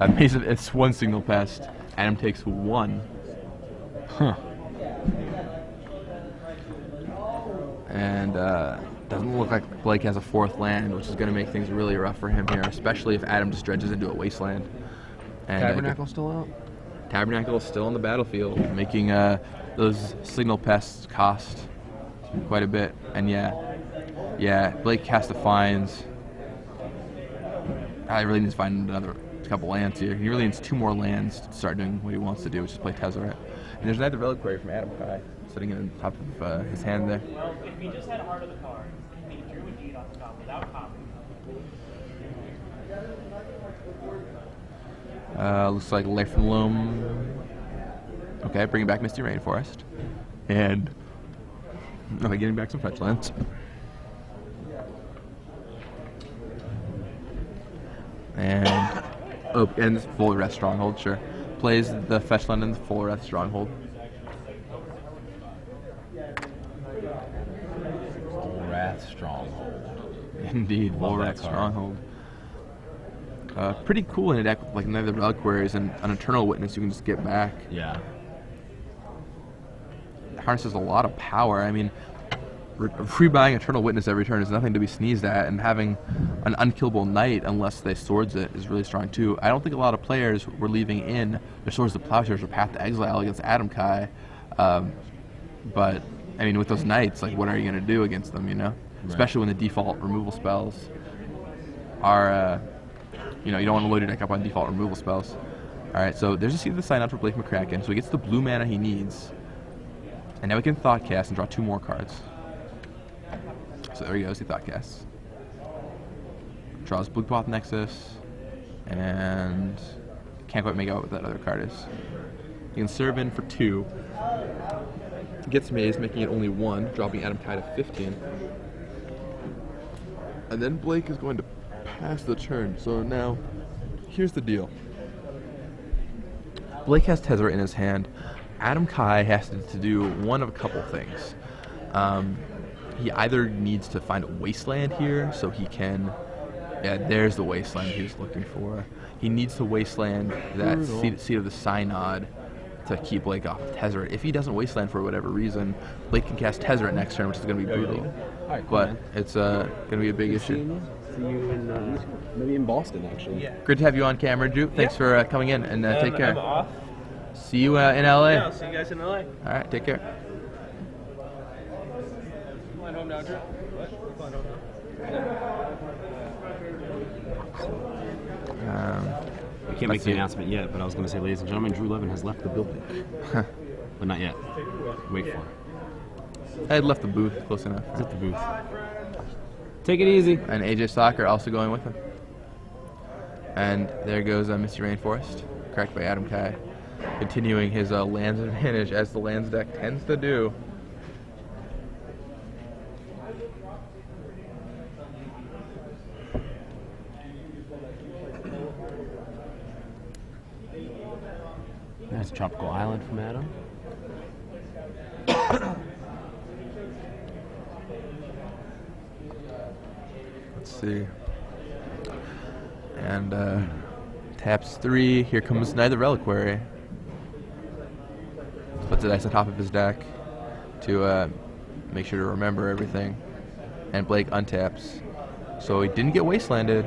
It's 1 Signal Pest. Adam takes 1. Huh. And doesn't look like Blake has a 4th land, which is going to make things really rough for him here, especially if Adam just dredges into a wasteland. And, Tabernacle still out? Tabernacle is still on the battlefield, making those signal pests cost quite a bit. And yeah, Blake has to find. I really need to find another couple lands here. He really needs 2 more lands to start doing what he wants to do, which is play Tezzeret. And there's another Reliquary from Adam Kai sitting in the top of his hand there. Well, if he just had a Heart of the Card, he drew a deed off the top without copy. Looks like Loam. Okay, bringing back Misty Rainforest. And okay, getting back some fetch lands. And Full Wrath Stronghold, sure. Plays the fetch land in the Full Wrath Stronghold. Full Wrath Stronghold. Indeed, Full Wrath Stronghold. Pretty cool in a deck with like another Reliquaries and an Eternal Witness you can just get back. Yeah. Harnesses a lot of power. I mean, rebuying Eternal Witness every turn is nothing to be sneezed at, and having an unkillable Knight, unless they Swords it, is really strong too. I don't think a lot of players were leaving in their Swords to Plowshares or Path to Exile against Adam Kai, but I mean, with those Knights, like, what are you going to do against them, you know? Right. Especially when the default removal spells are, you know, you don't want to load your deck up on default removal spells. Alright, so there's a Seed of the Synod for Blake McCracken, so he gets the blue mana he needs, and now we can Thoughtcast and draw 2 more cards. So there he goes, he Thoughtcasts. Draws Blinkpath Nexus, and can't quite make out what that other card is. He can serve in for 2. Gets Maze, making it only 1, dropping Adam Kai to 15. And then Blake is going to pass the turn. So now, here's the deal. Blake has Tezzeret in his hand. Adam Kai has to do one of a couple things. He either needs to find a Wasteland here, so he can... Yeah, there's the Wasteland he was looking for. He needs to Wasteland that Seed of the Synod to keep Blake off of Tezzeret. If he doesn't Wasteland for whatever reason, Blake can cast Tezzeret next turn, which is going to be brutal. Right, cool, but man. it's going to be a big issue. See you in maybe in Boston, actually. Yeah. Great to have you on camera, Drew. Thanks for coming in, and take care. I'm off. See you in LA. Yeah, I'll see you guys in LA. All right, take care. Flying home now, Drew. What? Flying home now. I can't make the announcement yet, but I was going to say, ladies and gentlemen, Drew Levin has left the building. But not yet. Wait for it. I had left the booth close enough. He's at the booth. Take it easy. And AJ Soccer also going with him. And there goes Misty Rainforest, cracked by Adam Kai, continuing his lands advantage as the lands deck tends to do. That's a Tropical Island from Adam. Let's see. And taps 3. Here comes Neither Reliquary. Puts it nice on top of his deck to make sure to remember everything. And Blake untaps. So he didn't get Wastelanded.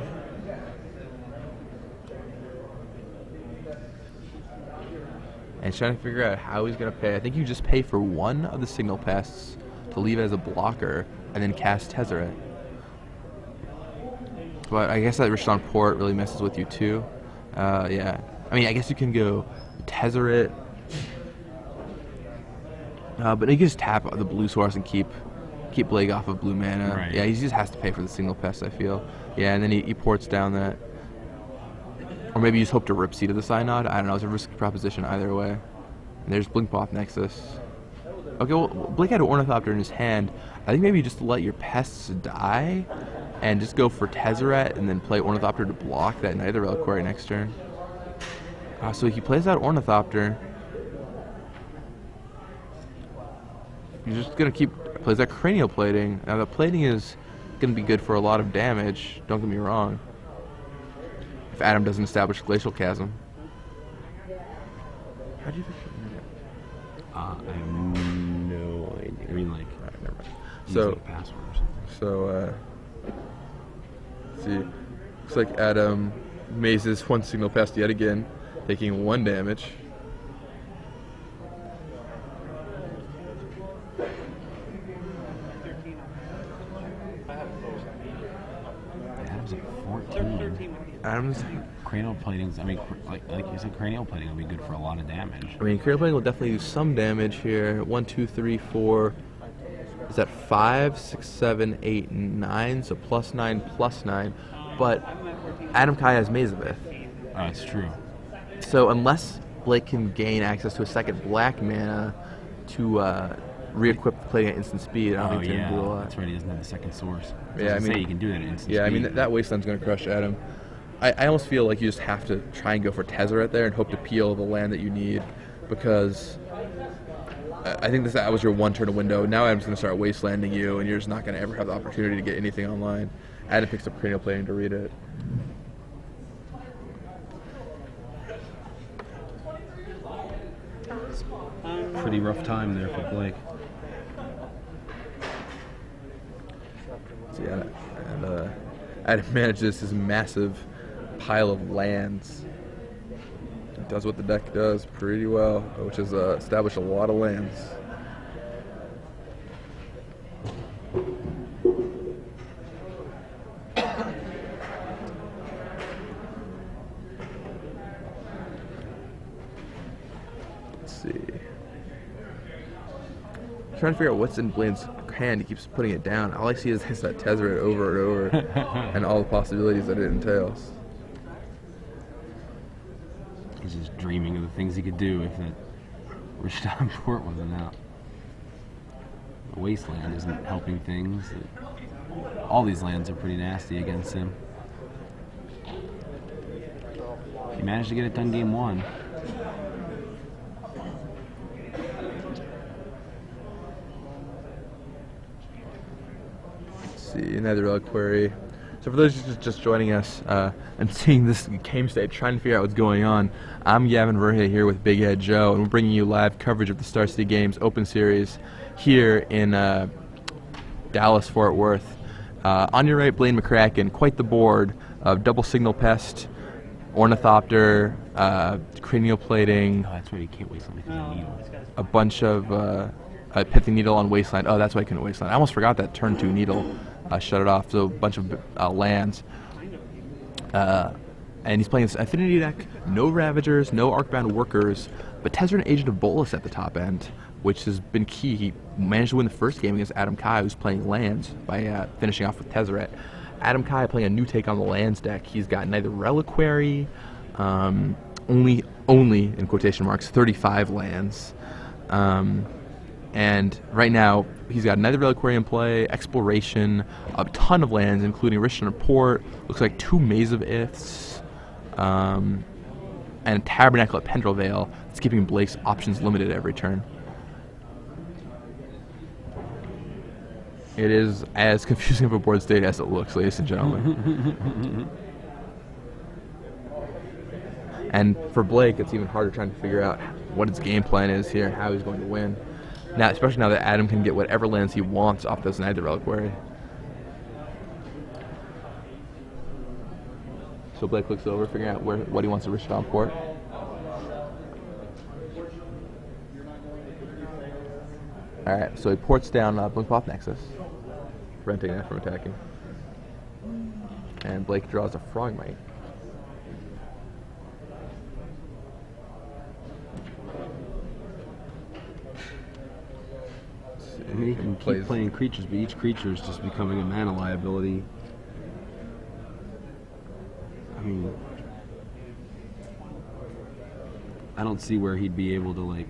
And he's trying to figure out how he's going to pay. I think you just pay for 1 of the Signal Pests to leave it as a blocker and then cast Tezzeret. But I guess that Rishon Port really messes with you too. Yeah. I mean, I guess you can go Tezzeret. But he can just tap the blue source and keep Blake off of blue mana. Right. Yeah, he just has to pay for the Signal Pest, I feel. Yeah, and then he ports down that. Or maybe you just hope to rip Seed of the Synod. I don't know. It's a risky proposition either way. And there's Blinkpath Nexus. Okay, well, Blake had an Ornithopter in his hand. I think maybe just to let your pests die and just go for Tezzeret and then play Ornithopter to block that Neither Reliquary next turn. So he plays that Ornithopter. He's just going to plays that Cranial Plating. Now, the plating is going to be good for a lot of damage. Don't get me wrong. If Adam doesn't establish Glacial Chasm. How do you think? I have no idea. I mean, like, Alright, never mind. use So, like a password or something. so, let's see. Looks like Adam mazes 1 Signal Pest yet again. taking 1 damage. Adam's at 14. Adam's. Cranial plating's, I mean, like you said, cranial plating will be good for a lot of damage. I mean, cranial plating will definitely do some damage here. 1, 2, 3, 4. Is that 5, 6, 7, 8, 9? So +9. But Adam Kai has Mazabeth. That's true. So unless Blake can gain access to a second black mana to re-equip the plating at instant speed, I don't think he can do a lot. That's right. He doesn't have the second source. Yeah, I mean, say you can do that at instant speed. Yeah, I mean that wasteland's going to crush Adam. I almost feel like you just have to try and go for Tezzeret there and hope to peel the land that you need, because I think that was your 1 turn window. Now Adam's going to start wastelanding you, and you're just not going to ever have the opportunity to get anything online. Adam picks up cranial plating to read it. Pretty rough time there for Blake. So yeah, and Adam manages his massive pile of lands. It does what the deck does pretty well, which is establish a lot of lands. Let's see. I'm trying to figure out what's in Blaine's hand. He keeps putting it down. All I see is that Tezzeret over and over, and all the possibilities that it entails. He's just dreaming of the things he could do if that Rishdan Port wasn't out. The Wasteland isn't helping things. All these lands are pretty nasty against him. He managed to get it done game 1. Another reliquary. So for those just joining us and seeing this game state, trying to figure out what's going on, I'm Gavin Verhey here with Big Head Joe, and we're bringing you live coverage of the Star City Games Open Series here in Dallas, Fort Worth. On your right, Blaine McCracken, quite the board of double signal pest, ornithopter, cranial plating. Oh, that's why you can't waste something with a needle. A bunch of a pithing needle on wasteland. Oh, that's why I couldn't wasteland. I almost forgot that turn 2 needle. Shut it off. So a bunch of lands. And he's playing this affinity deck. No Ravagers, no Arcbound Workers, but Tezzeret and Agent of Bolus at the top end, which has been key. He managed to win the first game against Adam Kai, who's playing lands, by finishing off with Tezzeret. Adam Kai playing a new take on the lands deck. He's got neither Reliquary, only in quotation marks 35 lands. And right now, he's got neither Reliquary in play, Exploration, a ton of lands, including Rishdan Port, looks like 2 Maze of Iths, and a Tabernacle at Pendrell Vale. It's keeping Blake's options limited every turn. It is as confusing of a board state as it looks, ladies and gentlemen. And for Blake, it's even harder trying to figure out what his game plan is here and how he's going to win. Now, especially now that Adam can get whatever lands he wants off this Neither Reliquary. So Blake looks over, figuring out what he wants to Rishdan Port. Alright, so he ports down Blinkpath Nexus, preventing that from attacking. And Blake draws a Frogmite. I mean, he can keep playing creatures, but each creature is just becoming a mana liability. I mean, I don't see where he'd be able to like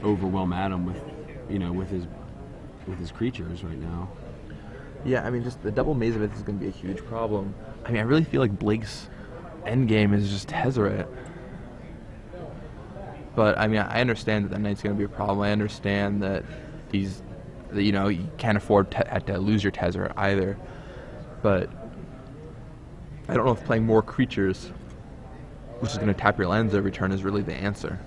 overwhelm Adam with, with his creatures right now. Yeah, I mean, just the double Maze of Ith is going to be a huge problem. I mean, I really feel like Blake's endgame is just Tezzeret. But I mean, I understand that that Knight's going to be a problem. I understand that you can't afford to lose your Tezzeret either. But I don't know if playing more creatures, which is going to tap your lands every turn, is really the answer.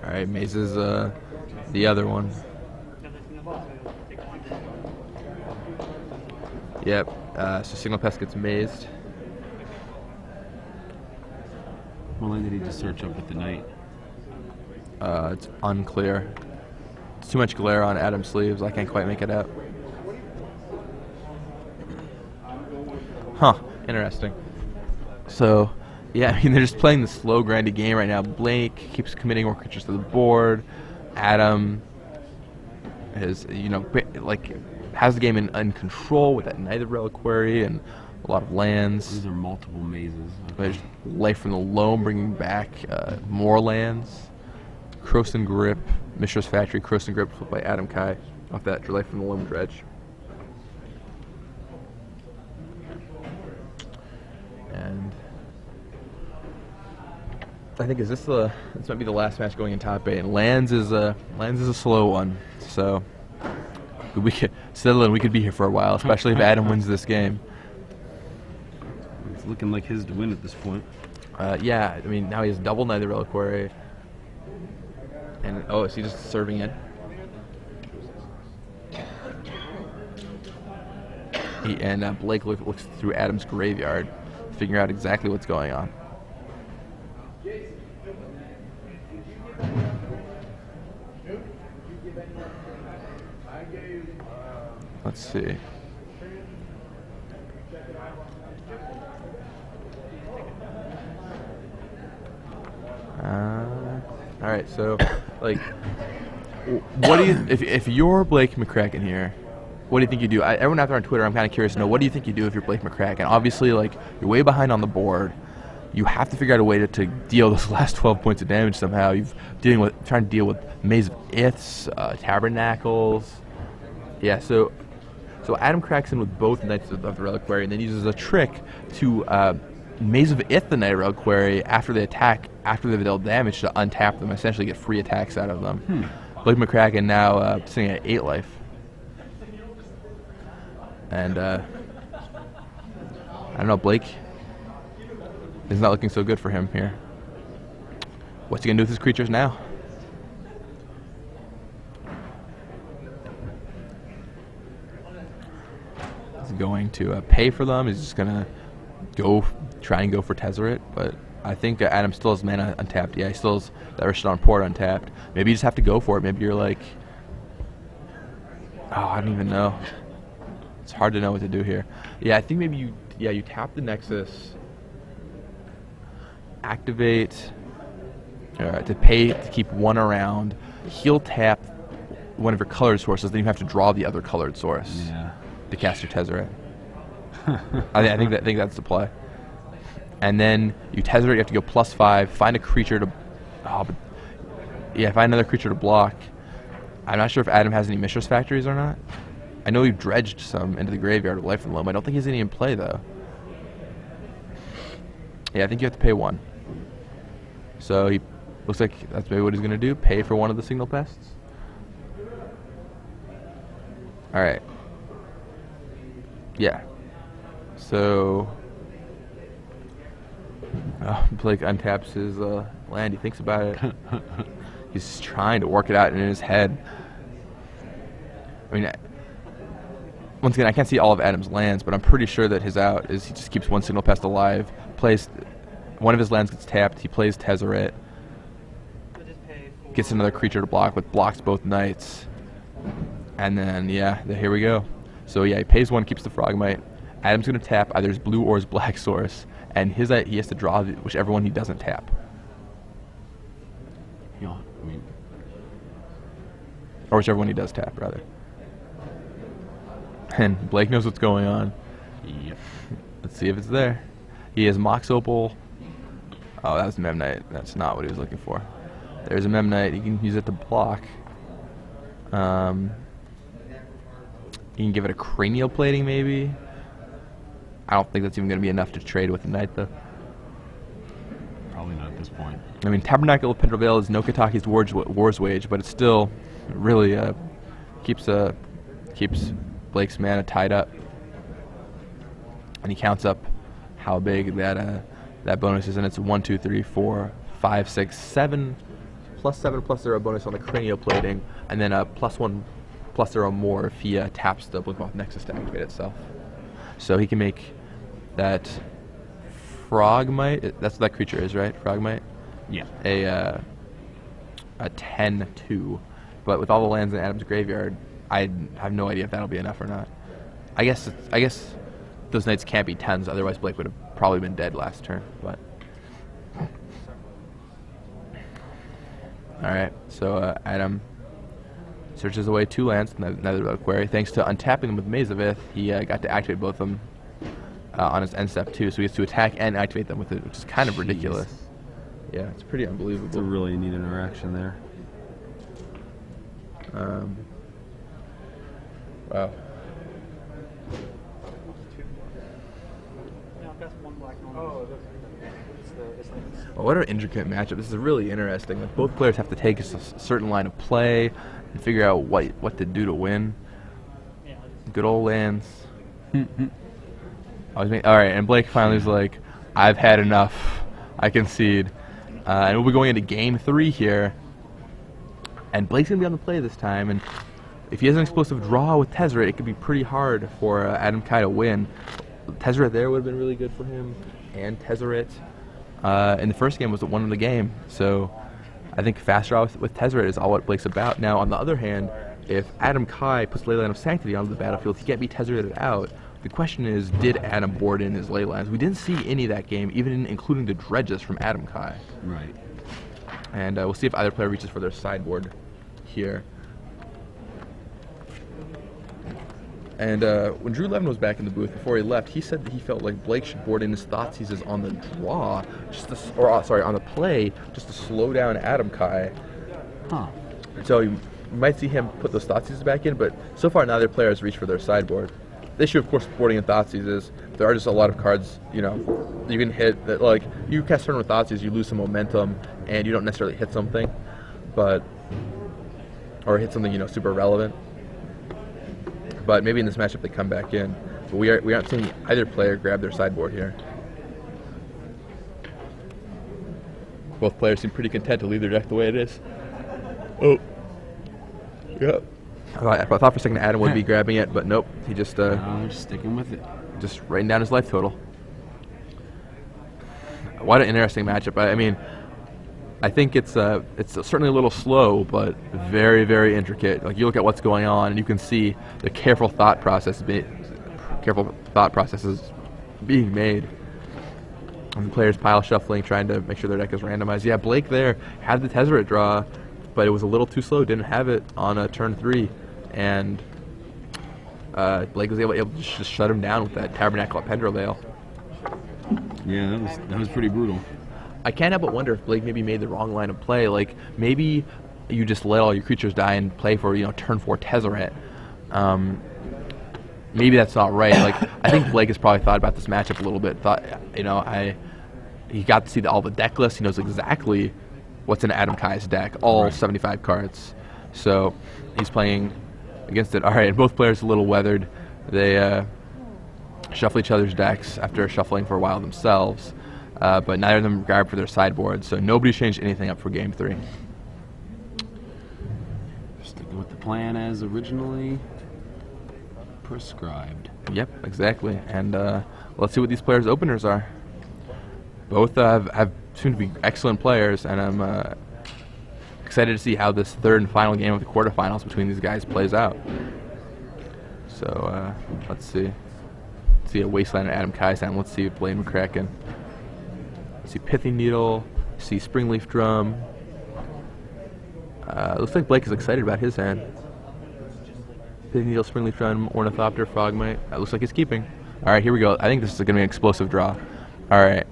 All right, Maze is the other one. Yep. So Signal Pest gets mazed. What land did he just search up with the knight? It's unclear. It's too much glare on Adam's sleeves. I can't quite make it out. Huh. Interesting. So, yeah, I mean, they're just playing the slow, grindy game right now. Blake keeps committing more creatures to the board. Adam is, has the game in control with that Knight of Reliquary and a lot of lands. These are multiple mazes. There's Life from the Loam bringing back more lands. Croson Grip, Mishra's Factory, Croson Grip by Adam Kai off that Life from the Loam dredge. And I think this might be the last match going in top 8. And Lands is a slow one, so we could be here for a while, especially if Adam wins this game. It's looking like his to win at this point. Yeah, I mean, now he has double Knight of Reliquary. And, is he just serving in? Blake looks through Adam's graveyard, figuring out exactly what's going on. Let's see. All right, so, what do you, if you're Blake McCracken here, what do you think you do? Everyone out there on Twitter, I'm kind of curious to know, what do you think you do if you're Blake McCracken? Obviously, you're way behind on the board. You have to figure out a way to deal those last 12 points of damage somehow. Trying to deal with Maze of Iths, Tabernacles. Yeah, so Adam cracks in with both Knights of the Reliquary and then uses a trick to Maze of Ith the Knight of Reliquary after they've dealt damage to untap them, essentially get free attacks out of them. Blake McCracken now sitting at 8 life. And I don't know, Blake is not looking so good for him here. What's he going to do with his creatures now? He's going to pay for them. He's just going to try and go for Tezzeret, but I think Adam still has mana untapped. Yeah, he still has that Rishadan Port untapped. Maybe you just have to go for it. Maybe you're like, I don't even know. It's hard to know what to do here. Yeah, I think maybe you tap the Nexus, activate to pay to keep one around. He'll tap one of your colored sources, then you have to draw the other colored source to cast your Tezzeret. I think that's the play. And then you Tezzeret, you have to go +5, find a creature to... find another creature to block. I'm not sure if Adam has any Mishra's Factories or not. I know you've dredged some into the graveyard of Life from the Loam. I don't think he has any in play, though. Yeah, I think you have to pay 1. So he looks like that's maybe what he's going to do, pay for one of the Signal Pests. Alright. Yeah. So... Blake untaps his land. He thinks about it. He's trying to work it out in his head. I mean, once again, I can't see all of Adam's lands, but I'm pretty sure that his out is he just keeps one Signal Pest alive, plays one of his lands gets tapped, he plays Tezzeret, gets another creature to block, but blocks both Knights. And then, here we go. So he pays 1, keeps the Frogmite. Adam's going to tap either his blue or his black source, and he has to draw whichever one he doesn't tap. Or whichever one he does tap, rather. And Blake knows what's going on. Yep. Let's see if it's there. He has Mox Opal. Oh, that was Memnite. That's not what he was looking for. There's a Memnite. You can use it to block. You can give it a Cranial Plating, maybe. I don't think that's even going to be enough to trade with the Knight, though. Probably not at this point. I mean, Tabernacle of Pendraveil is Nokataki's War's Wage, but it still really keeps Blake's mana tied up. And he counts up how big that bonus is, and it's 1, 2, 3, 4, 5, 6, 7, +7/+0 bonus on the Cranial Plating, and then a +1/+0 more if he taps the Blinkmoth Nexus to activate itself. So he can make that Frogmite. That's what that creature is, right? Frogmite. Yeah. A 10/2. But with all the lands in Adam's graveyard, I have no idea if that'll be enough or not. I guess those knights can't be 10s, otherwise Blake would have probably been dead last turn. But all right, so Adam searches away 2 lands, neither of query. Thanks to untapping them with Maze of Ith, he got to activate both of them on his end step too, so he gets to attack and activate them with it, which is kind of ridiculous. Yeah, it's pretty unbelievable. It's a really neat interaction there. Wow. Well, what an intricate matchup. This is really interesting. Like, both players have to take a certain line of play and figure out what to do to win. Good old lands. All right, and Blake finally was like, I've had enough. I concede. And we'll be going into game 3 here. And Blake's going to be on the play this time. And if he has an explosive draw with Tezzeret, it could be pretty hard for Adam Kai to win. Tezzeret there would have been really good for him. And Tezzeret in the first game was the one in the game. So I think fast draw with Tezzeret is all what Blake's about. Now, on the other hand, if Adam Kai puts Leyline of Sanctity onto the battlefield, he can't be Tezzerated out. The question is, did Adam board in his Leylines? We didn't see any that game, even including the dredges from Adam Kai. Right. And we'll see if either player reaches for their sideboard here. And when Drew Levin was back in the booth before he left, he said that he felt like Blake should board in his Thoughtseizes on the draw, on the play, just to slow down Adam Kai. Huh. So you might see him put those Thoughtseizes back in, but so far neither player has reached for their sideboard. The issue, of course, with boarding in Thoughtseizes, there are just a lot of cards, you can hit that, like, you cast turn with Thoughtseizes, you lose some momentum, and you don't necessarily hit something, or hit something, super relevant. But maybe in this matchup they come back in. But we aren't seeing either player grab their sideboard here. Both players seem pretty content to leave their deck the way it is. Oh. Yeah. I thought for a second Adam would be grabbing it, but nope. He just just sticking with it. Just writing down his life total. What an interesting matchup. I mean, I think it's certainly a little slow, but very, very intricate. Like, you look at what's going on, and you can see the careful thought processes being made. And the players pile shuffling, trying to make sure their deck is randomized. Yeah, Blake there had the Tezzeret draw, but it was a little too slow. Didn't have it on turn 3, and Blake was able to just shut him down with that Tabernacle at Pendrevale. Yeah, that was pretty brutal. I can't help but wonder if Blake maybe made the wrong line of play. Like, maybe you just let all your creatures die and play for turn 4 Tezzeret. Maybe that's not right. Like, I think Blake has probably thought about this matchup a little bit. He got to see all the deck lists. He knows exactly what's in Adam Kai's deck, all 75 cards. So he's playing against it. All right, and both players a little weathered. They shuffle each other's decks after shuffling for a while themselves. But neither of them grabbed for their sideboard, so nobody's changed anything up for game 3. Sticking with the plan as originally prescribed. Yep, exactly. And let's see what these players' openers are. Both have seem to be excellent players, and I'm excited to see how this third and final game of the quarterfinals between these guys plays out. So let's see. Let's see a Wasteland and Adam Kai's. Let's see Blaine McCracken. See Pithing Needle, see Springleaf Drum. Looks like Blake is excited about his hand. Pithing Needle, Springleaf Drum, Ornithopter, Frogmite. That looks like he's keeping. All right, here we go. I think this is going to be an explosive draw. All right.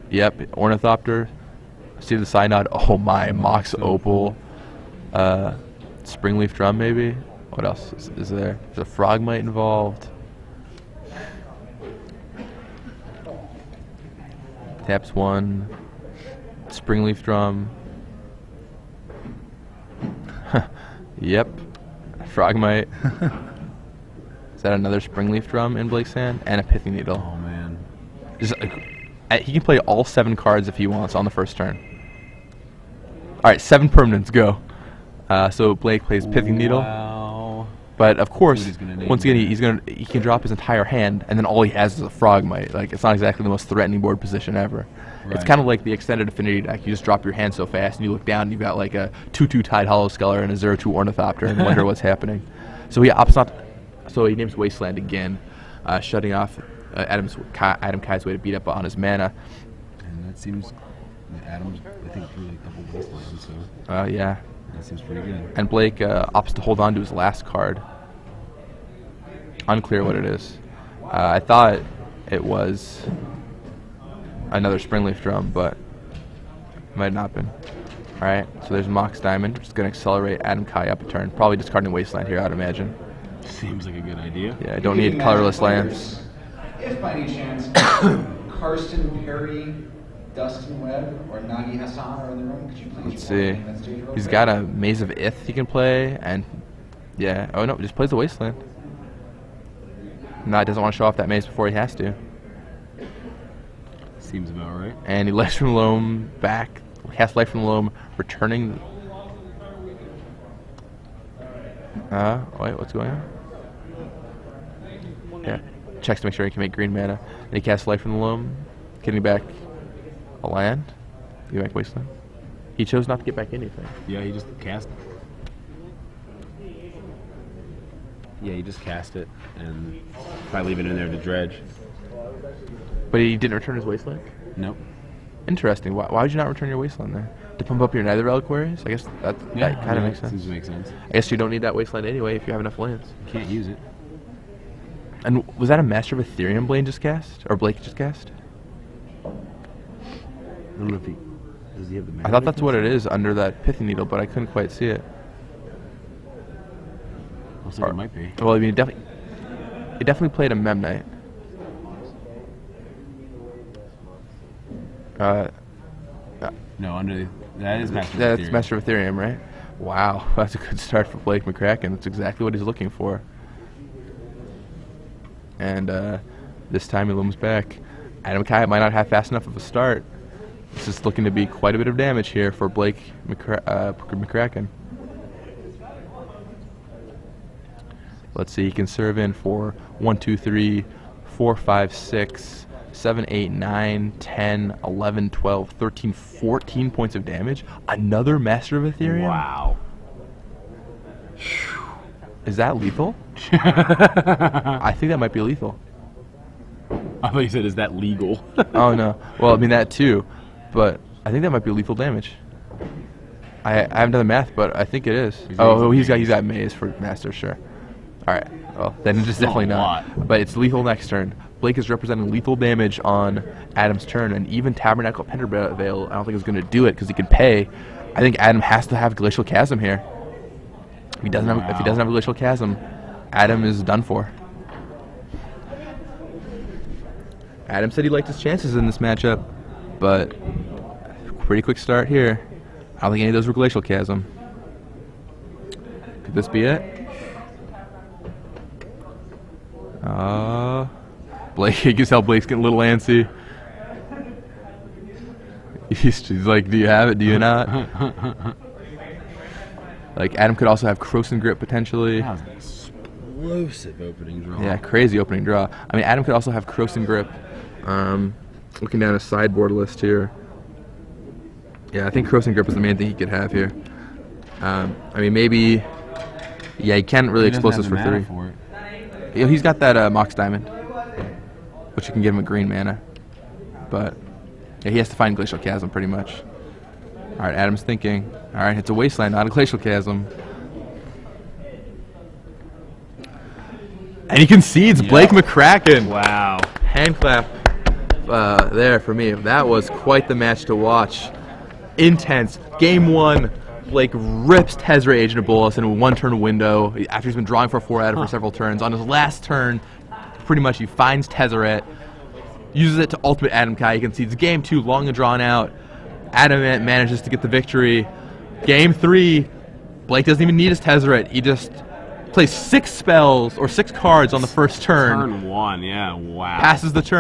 Yep, Ornithopter. See the side nod. Oh my, Mox Opal. Springleaf Drum maybe. What else is there? There's a Frogmite involved. Taps 1. Springleaf Drum. Yep. Frogmite. Is that another Springleaf Drum in Blake's hand? And a Pithing Needle. Oh man. He can play all 7 cards if he wants on the first turn. Alright, 7 permanents, go. So Blake plays Pithing Needle. Wow. But of course, He's gonna need once again, he can drop his entire hand, and then all he has is a Frogmite. Like, it's not exactly the most threatening board position ever. It's Right. kind of like the extended affinity deck. You just drop your hand so fast, and you look down, and you've got like a 2/2 Tide Hollow Skeller and a 0/2 Ornithopter, and wonder what's happening. So he opts not. So he names Wasteland again, shutting off Adam Kai's way to beat up on his mana. And that seems. Adam's, I think, threw like a couple wastelands, so Yeah. that seems pretty good. And Blake opts to hold on to his last card. Unclear what it is. I thought it was another Springleaf Drum, but it might not been. Alright, so there's Mox Diamond, which is going to accelerate Adam Kai up a turn. Probably discarding Wasteland here, I'd imagine. Seems like a good idea. Yeah, I don't need colorless lands. If by any chance Karsten Perry, Dustin Webb, or Nagi Hassan are in the room, could you please Let's see. report that stage real He's quick? got a Maze of Ith he can play, and yeah. Oh no, just plays the Wasteland. No, doesn't want to show off that maze before he has to. Seems about right. And he Life from the Loam back. Casts Life from the Loam, returning. Wait, what's going on? Yeah, checks to make sure he can make green mana. And he casts Life from the Loam, getting back a land. Get back Wasteland. He chose not to get back anything. Yeah, he just cast it. Yeah, he just cast it and probably leave it in there to dredge. But he didn't return his Wasteland? Nope. Interesting. Why would you not return your Wasteland there? To pump up your Nether Reliquaries? I guess that kind of makes sense. Seems to make sense. I guess you don't need that Wasteland anyway if you have enough lands. You can't use it. And was that a Master of Ethereum Blaine just cast? Or Blake just cast? I don't know if he... Does he have the mana? I thought that's what it is under that Pithy Needle, but I couldn't quite see it. Looks like it might be. Well, I mean, it definitely played a Memnite. No, under the... That is Master of That's Ethereum. Master of Ethereum, right? Wow, that's a good start for Blake McCracken. That's exactly what he's looking for. And this time he looms back. Adam Kai might not have fast enough of a start. This is looking to be quite a bit of damage here for Blake McCracken. Let's see, he can serve in for 1, 2, 3, 4, 5, 6, 7, 8, 9, 10, 11, 12, 13, 14 points of damage. Another Master of Ethereum? Wow. Is that lethal? I think that might be lethal. I thought you said, is that legal? Oh, no. Well, I mean, that too. But I think that might be lethal damage. I haven't done the math, but I think it is. He's got Maze for Master, sure. All right. Well, then it's definitely not. But it's lethal next turn. Blake is representing lethal damage on Adam's turn, and even Tabernacle Penderveil, I don't think is going to do it because he can pay. I think Adam has to have Glacial Chasm here. If he doesn't have a Glacial Chasm, Adam is done for. Adam said he liked his chances in this matchup, but pretty quick start here. I don't think any of those were Glacial Chasm. Could this be it? Blake, you can tell Blake's getting a little antsy. He's like, do you have it? Do you not? Like, Adam could also have Croson Grip potentially. That was an explosive opening draw. Yeah, crazy opening draw. I mean, Adam could also have Croson Grip. Looking down a sideboard list here. Yeah, I think Croson Grip is the main thing he could have here. I mean, maybe... Yeah, he can't really explosives for 3. Yeah, he's got that Mox Diamond, which you can give him a green mana. But yeah, he has to find Glacial Chasm pretty much. All right, Adam's thinking. All right, it's a Wasteland, not a Glacial Chasm. And he concedes. Yep. Blake McCracken. Wow. Hand clap there for me. That was quite the match to watch. Intense. Game 1. Blake rips Tezzeret Agent of Bolas in a 1-turn window after he's been drawing for 4 out of for several turns. On his last turn, pretty much he finds Tezzeret, uses it to ultimate Adam Kai. He concedes Game 2, long and drawn out. Adam manages to get the victory. Game 3, Blake doesn't even need his Tezzeret. He just plays 6 spells or 6 cards on the first turn. Turn 1, yeah, wow. Passes the turn.